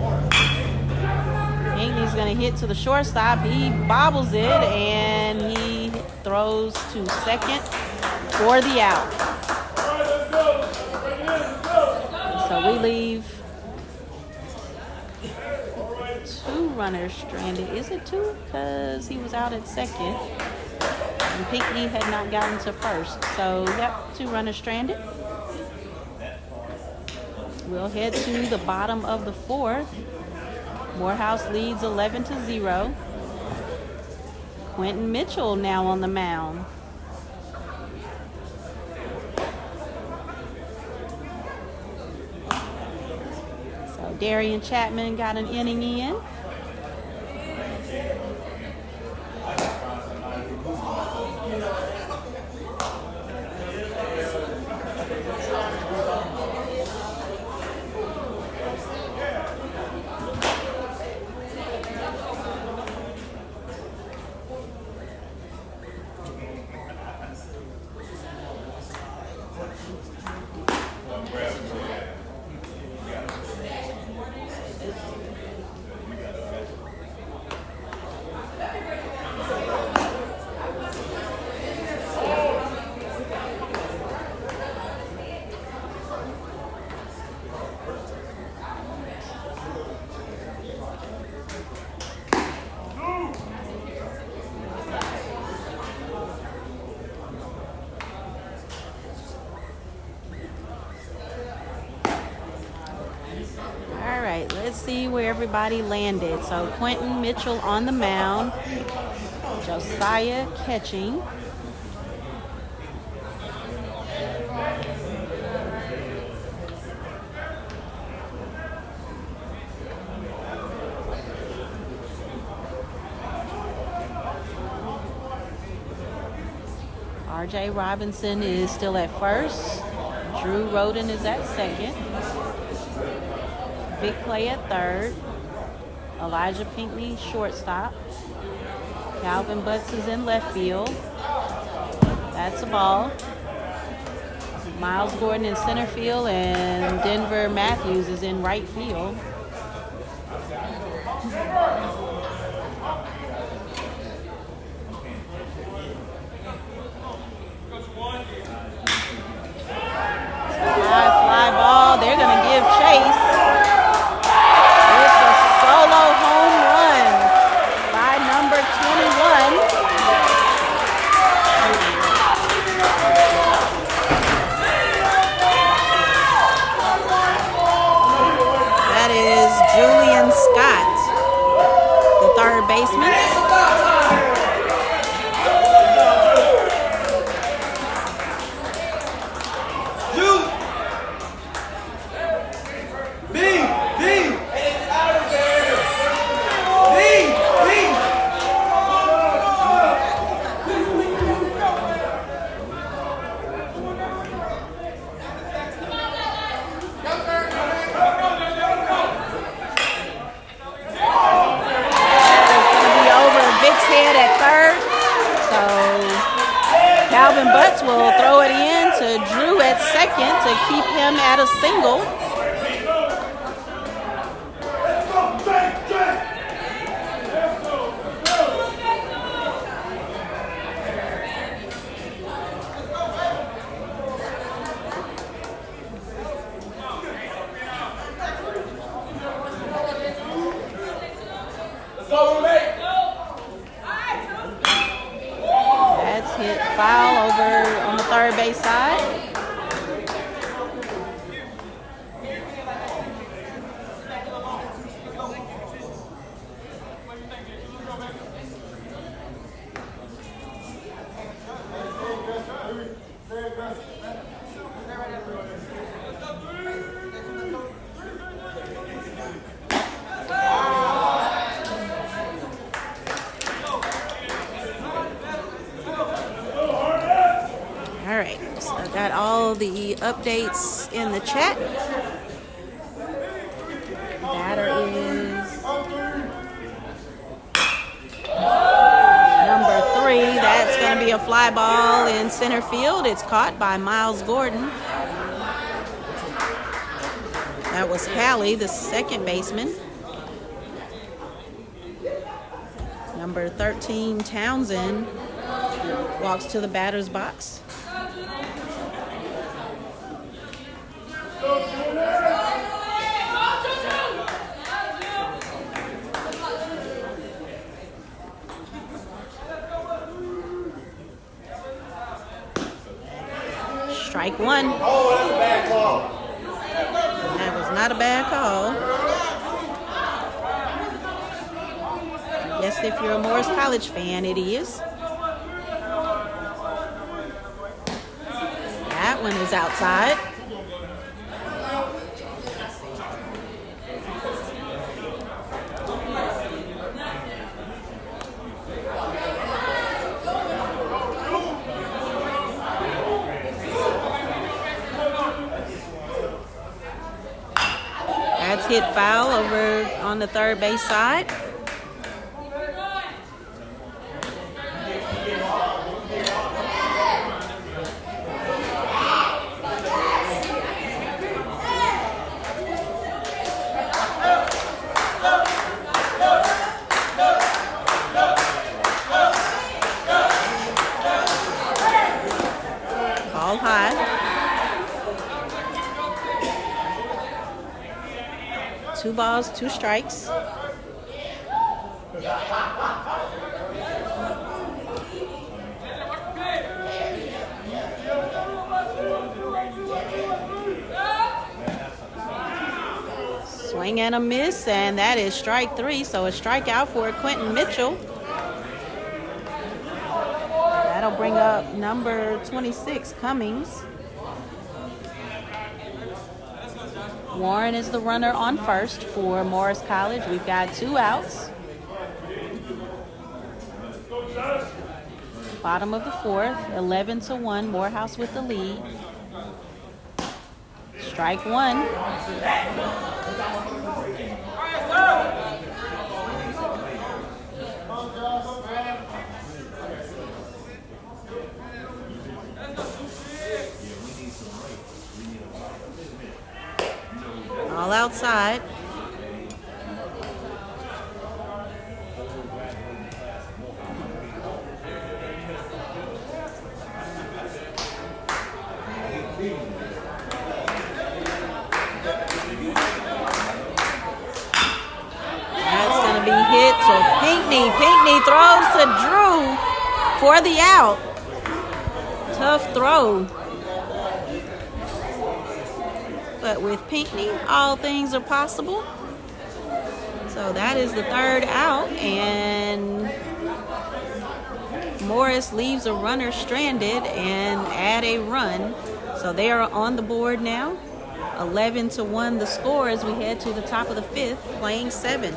Pinkney's going to hit to the shortstop. He bobbles it, and he throws to second for the out. So we leave 2 runners stranded. Is it 2? Because he was out at second. And Pinkney had not gotten to first. So we got 2 runners stranded. We'll head to the bottom of the 4th. Morehouse leads 11-0. Quentin Mitchell now on the mound. So Darian Chapman got an inning in. Let's see where everybody landed. So Quentin Mitchell on the mound. Josiah catching. RJ Robinson is still at first. Drew Roden is at second. Vic Clay at third. Elijah Pinkney, shortstop. Calvin Butts is in left field. That's a ball. Miles Gordon in center field, and Denver Matthews is in right field. High fly ball. They're going to give chase. It's a solo home run by number 21. That is Julian Scott, the third baseman. Calvin Butts will throw it in to Drew at second to keep him at a single. That's hit foul over on the third base side. all the updates in the chat. Batter is number 3. That's going to be a fly ball in center field. It's caught by Miles Gordon. That was Hallie, the second baseman. Number 13, Townsend, walks to the batter's box. Strike 1. Oh, that's a bad call. That was not a bad call. I guess if you're a Morris College fan, it is. That one is outside. That's hit foul over on the third base side. Ball high. 2 balls, 2 strikes. Swing and a miss, and that is strike 3. So a strikeout for Quentin Mitchell. That'll bring up number 26, Cummings. Warren is the runner on first for Morris College. We've got 2 outs. Bottom of the 4th, 11-1, Morehouse with the lead. Strike 1. All outside. That's going to be hit to Pinckney. Pinckney throws to Drew for the out. Tough throw. But with Pinckney, all things are possible. So that is the 3rd out, and Morris leaves a runner stranded and add a run. So they are on the board now. 11-1 the score as we head to the top of the 5th, playing 7.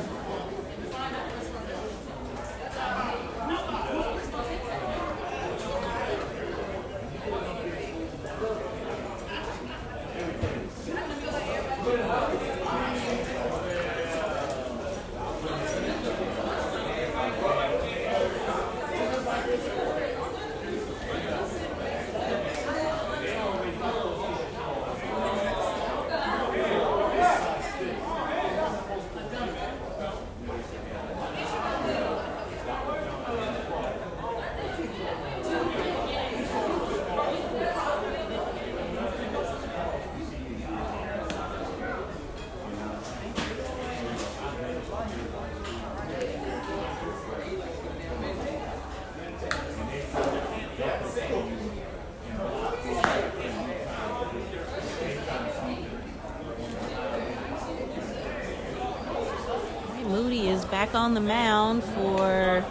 Moody is back on the mound for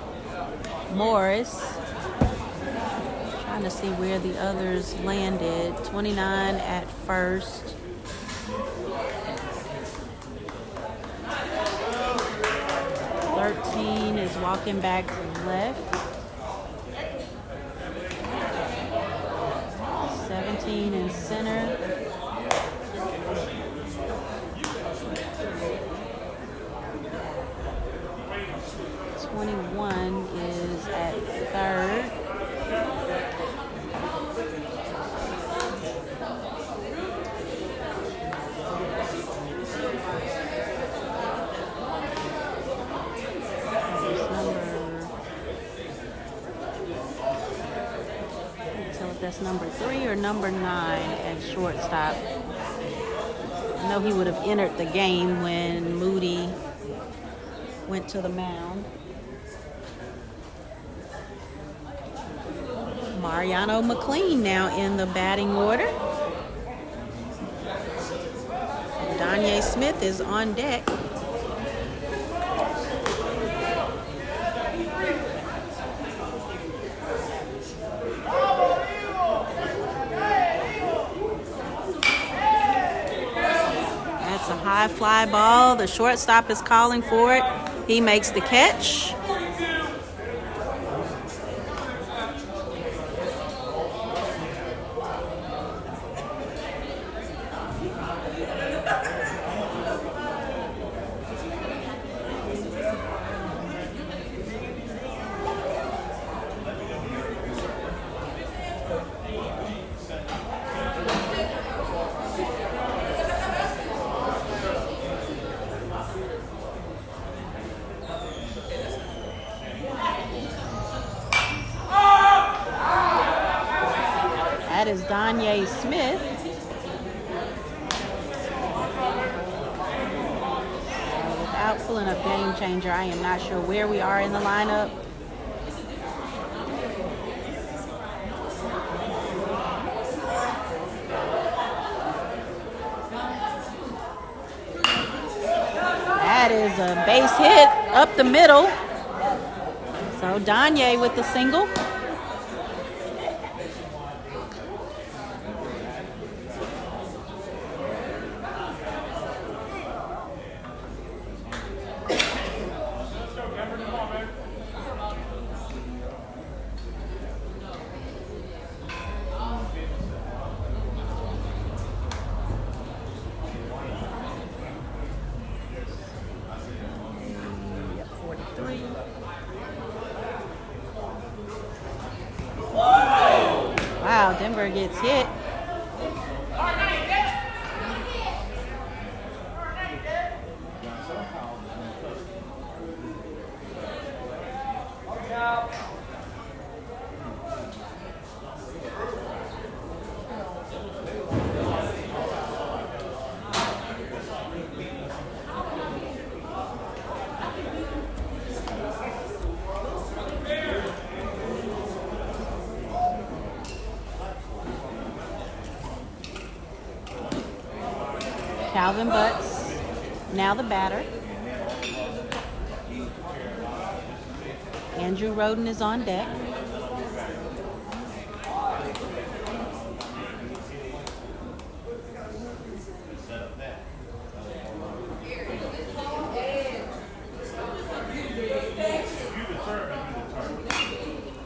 Morris. Trying to see where the others landed. 29 at first. Is walking back to left. 17 19 in center. 21 is at third. That's number 3 or number 9 at shortstop. I know he would have entered the game when Moody went to the mound. Mariano McLean now in the batting order. Donye Smith is on deck. That's a high fly ball. The shortstop is calling for it. He makes the catch. That is Donye Smith. Without pulling up Game Changer, I am not sure where we are in the lineup. That is a base hit up the middle. So Donye with the single. Wow, Denver gets hit. Calvin Butts, now the batter. Andrew Roden is on deck.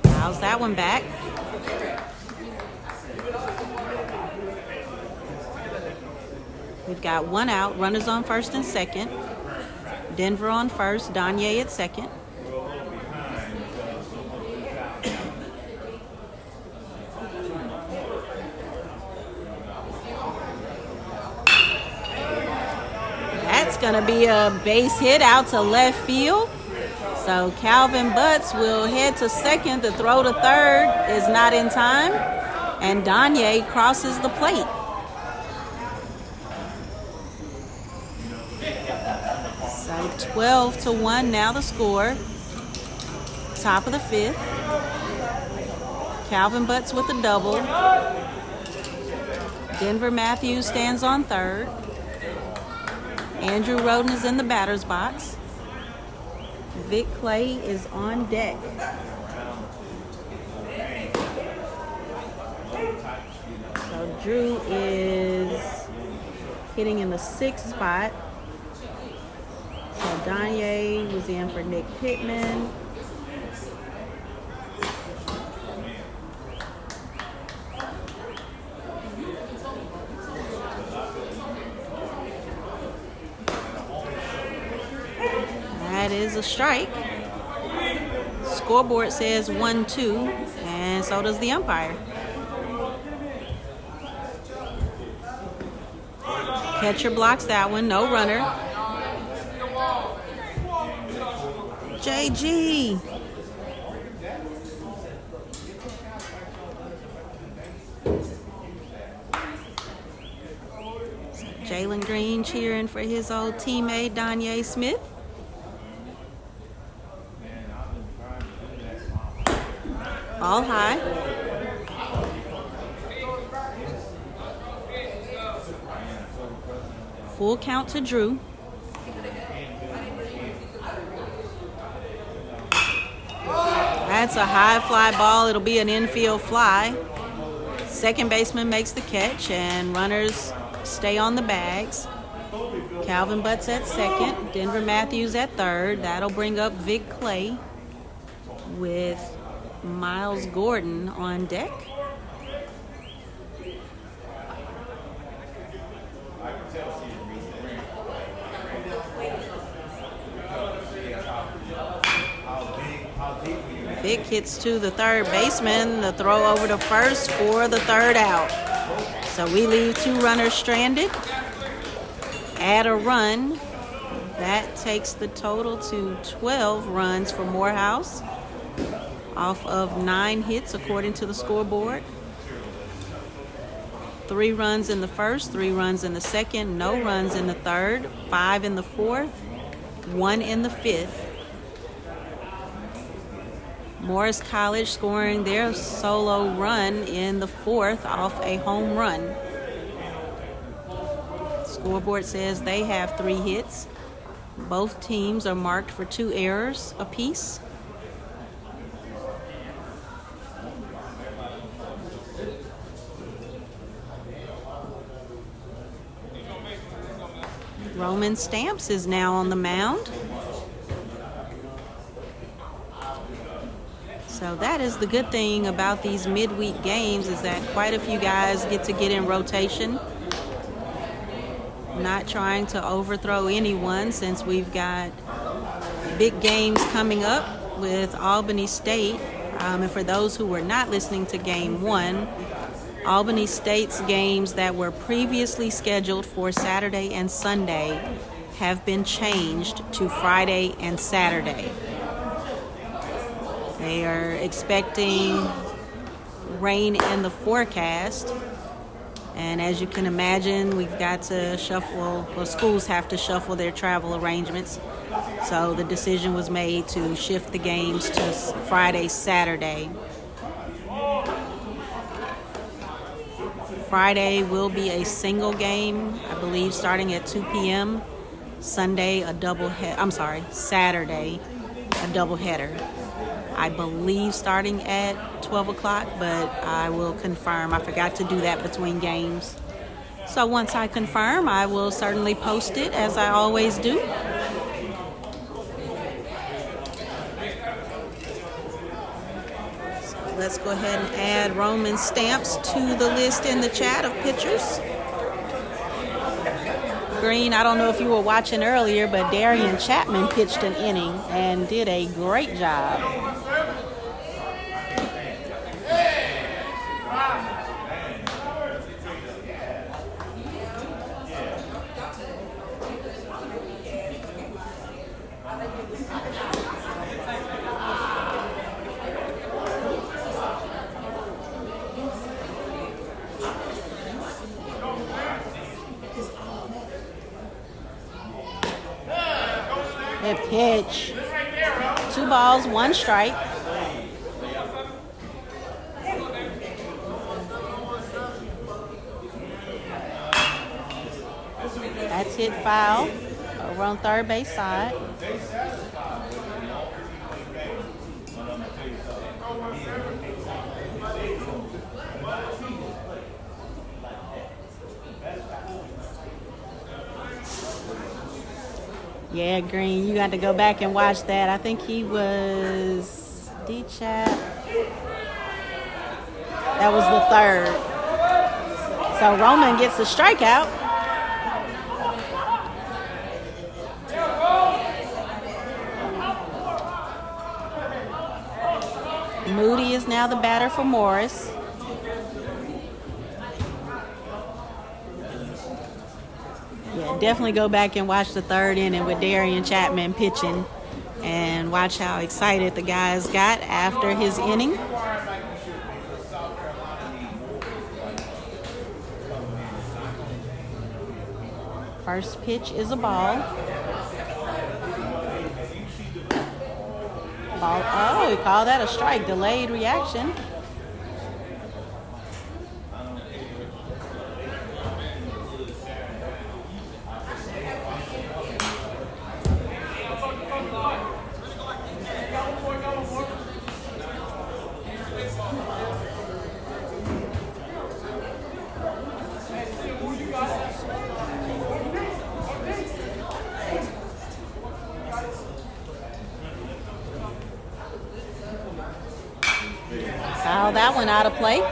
Fouls that one back. We've got one out, runners on first and second. Denver on first, Donye at second. That's going to be a base hit out to left field. So Calvin Butts will head to second. The throw to third is not in time. And Donye crosses the plate. So 12-1 now the score. Top of the fifth. Calvin Butts with a double. Denver Matthews stands on third. Andrew Roden is in the batter's box. Vic Clay is on deck. So Drew is hitting in the sixth spot. So Donye was in for Nick Pittman. That is a strike. Scoreboard says 1-2, and so does the umpire. Catcher blocks that one, no runner. JG. Jalen Green cheering for his old teammate, Donye Smith. Ball high. Full count to Drew. That's a high fly ball. It'll be an infield fly. Second baseman makes the catch, and runners stay on the bags. Calvin Butts at second. Denver Matthews at third. That'll bring up Vic Clay with Miles Gordon on deck. Vic hits to the third baseman. The throw over to first for the third out. So we leave 2 runners stranded. Add a run. That takes the total to 12 runs for Morehouse off of 9 hits according to the scoreboard. 3 runs in the first, 3 runs in the second, no runs in the third, 5 in the fourth, 1 in the fifth. Morris College scoring their solo run in the fourth off a home run. Scoreboard says they have 3 hits. Both teams are marked for 2 errors apiece. Roman Stamps is now on the mound. So that is the good thing about these midweek games, is that quite a few guys get to get in rotation. Not trying to overthrow anyone, since we've got big games coming up with Albany State. And for those who were not listening to Game 1, Albany State's games that were previously scheduled for Saturday and Sunday have been changed to Friday and Saturday. They are expecting rain in the forecast. And as you can imagine, we've got to shuffle, well, schools have to shuffle their travel arrangements. So the decision was made to shift the games to Friday, Saturday. Friday will be a single game, I believe, starting at 2 p.m. Saturday, a double header. I believe starting at 12 o'clock, but I will confirm. I forgot to do that between games. So once I confirm, I will certainly post it, as I always do. So let's go ahead and add Roman Stamps to the list in the chat of pitchers. Green, I don't know if you were watching earlier, but Darian Chapman pitched an inning and did a great job. Good pitch. 2 balls, 1 strike. That's hit foul over on third base side. Yeah, Green, you got to go back and watch that. I think he was D-Chat. That was the third. So Roman gets the strikeout. Moody is now the batter for Morris. Yeah, definitely go back and watch the third inning with Darian Chapman pitching and watch how excited the guys got after his inning. First pitch is a ball. Ball. Oh, he called that a strike. Delayed reaction. Foul that one out of play.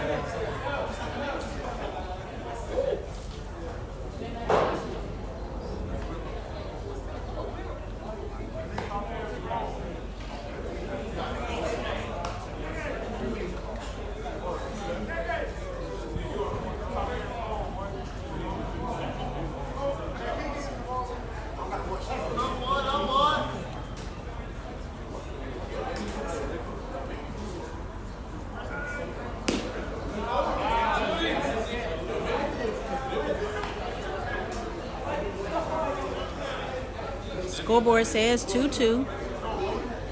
Scoreboard says 2-2.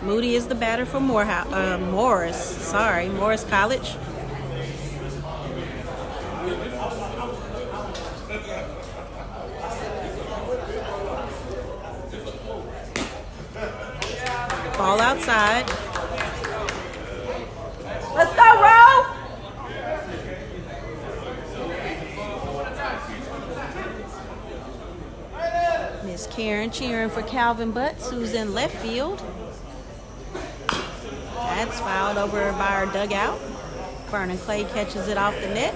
Moody is the batter for Morris College. Ball outside. Let's go, Ro! Miss Karen cheering for Calvin Butts, who's in left field. That's fouled over by our dugout. Vernon Clay catches it off the net.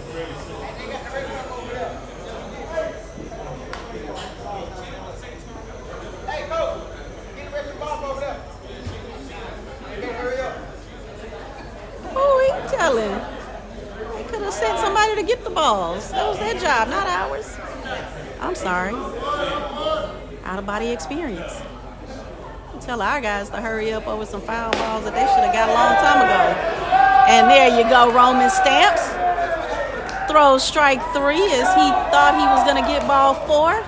Oh, he telling. They could have sent somebody to get the balls. That was their job, not ours. I'm sorry. Out-of-body experience. Tell our guys to hurry up over some foul balls that they should have got a long time ago. And there you go, Roman Stamps. Throws strike 3 as he thought he was going to get ball 4.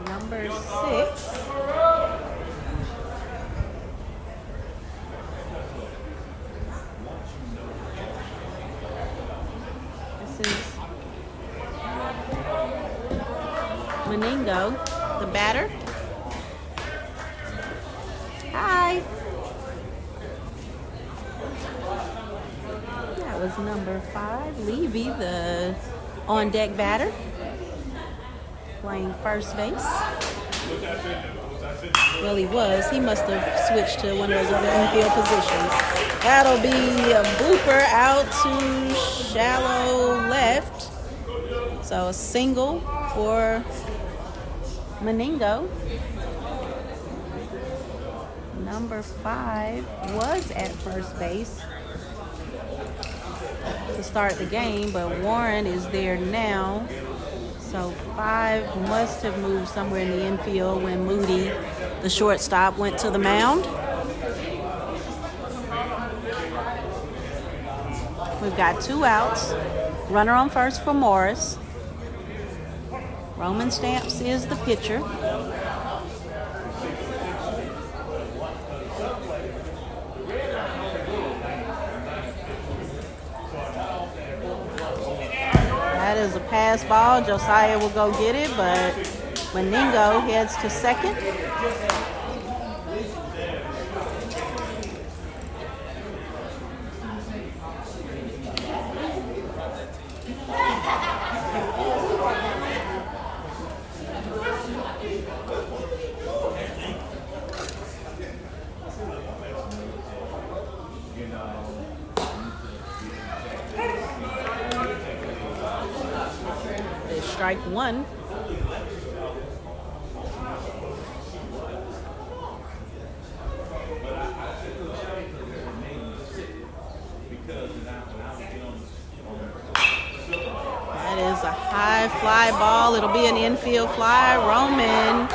Number 6. This is Meningo, the batter. Hi. That was number 5, Levy, the on-deck batter. Playing first base. Well, he was. He must have switched to one of those other infield positions. That'll be a blooper out to shallow left. So a single for Meningo. Number 5 was at first base to start the game, but Warren is there now. So 5 must have moved somewhere in the infield when Moody, the shortstop, went to the mound. We've got 2 outs. Runner on first for Morris. Roman Stamps is the pitcher. That is a pass ball. Josiah will go get it, but Meningo heads to second. strike one. That is a high fly ball. It'll be an infield fly. Roman,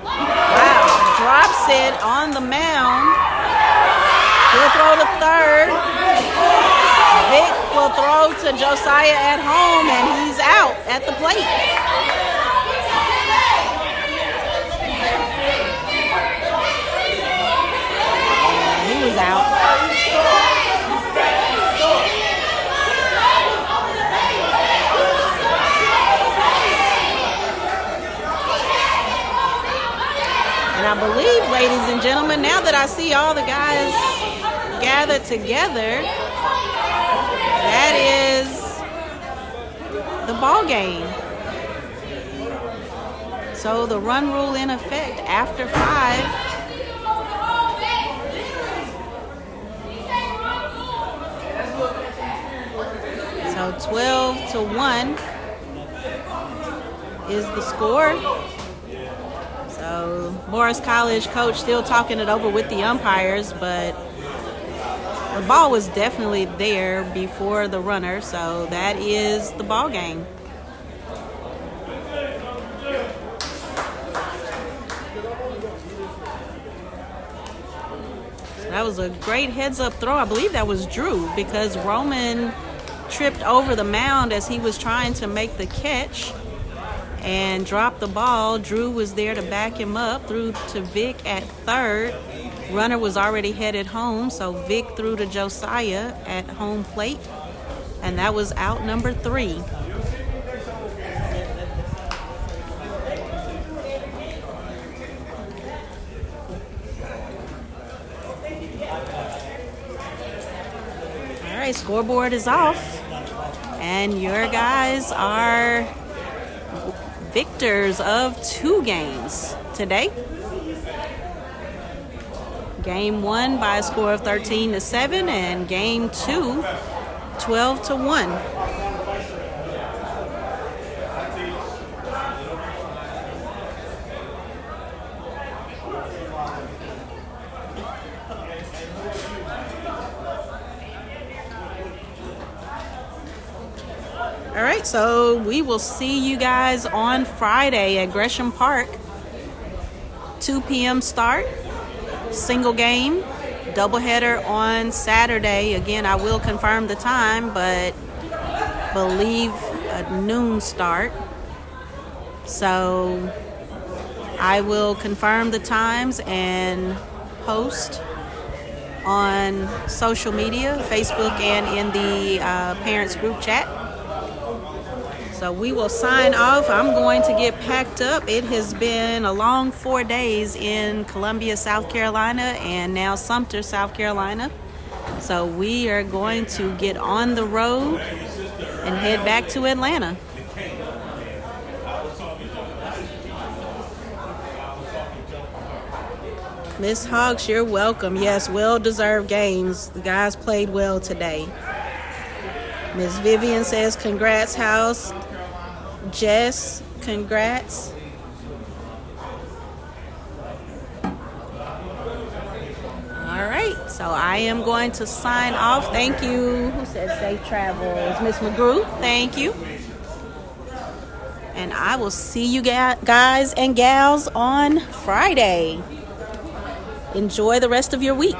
wow, drops it on the mound. He'll throw to third. Vic will throw to Josiah at home, and he's out at the plate. He was out. And I believe, ladies and gentlemen, now that I see all the guys gathered together, that is the ball game. So the run rule in effect after 5. So 12-1 is the score. So Morris College coach still talking it over with the umpires, but the ball was definitely there before the runner, so that is the ball game. So that was a great heads-up throw. I believe that was Drew, because Roman tripped over the mound as he was trying to make the catch and dropped the ball. Drew was there to back him up, threw to Vic at third. Runner was already headed home, so Vic threw to Josiah at home plate, and that was out number 3. All right, scoreboard is off, and your guys are victors of 2 games today. Game 1 by a score of 13-7, and game 2, 12-1. All right, so we will see you guys on Friday at Gresham Park. 2 p.m. start. Single game, doubleheader on Saturday. Again, I will confirm the time, but believe a noon start. So I will confirm the times and post on social media, Facebook, and in the parents group chat. So we will sign off. I'm going to get packed up. It has been a long 4 days in Columbia, South Carolina, and now Sumter, South Carolina. So we are going to get on the road and head back to Atlanta. Miss Hawks, you're welcome. Yes, well-deserved games. The guys played well today. Miss Vivian says, congrats, House. Jess, congrats. All right, so I am going to sign off. Thank you. Who said safe travels? Miss McGrew, thank you. And I will see you guys and gals on Friday. Enjoy the rest of your week.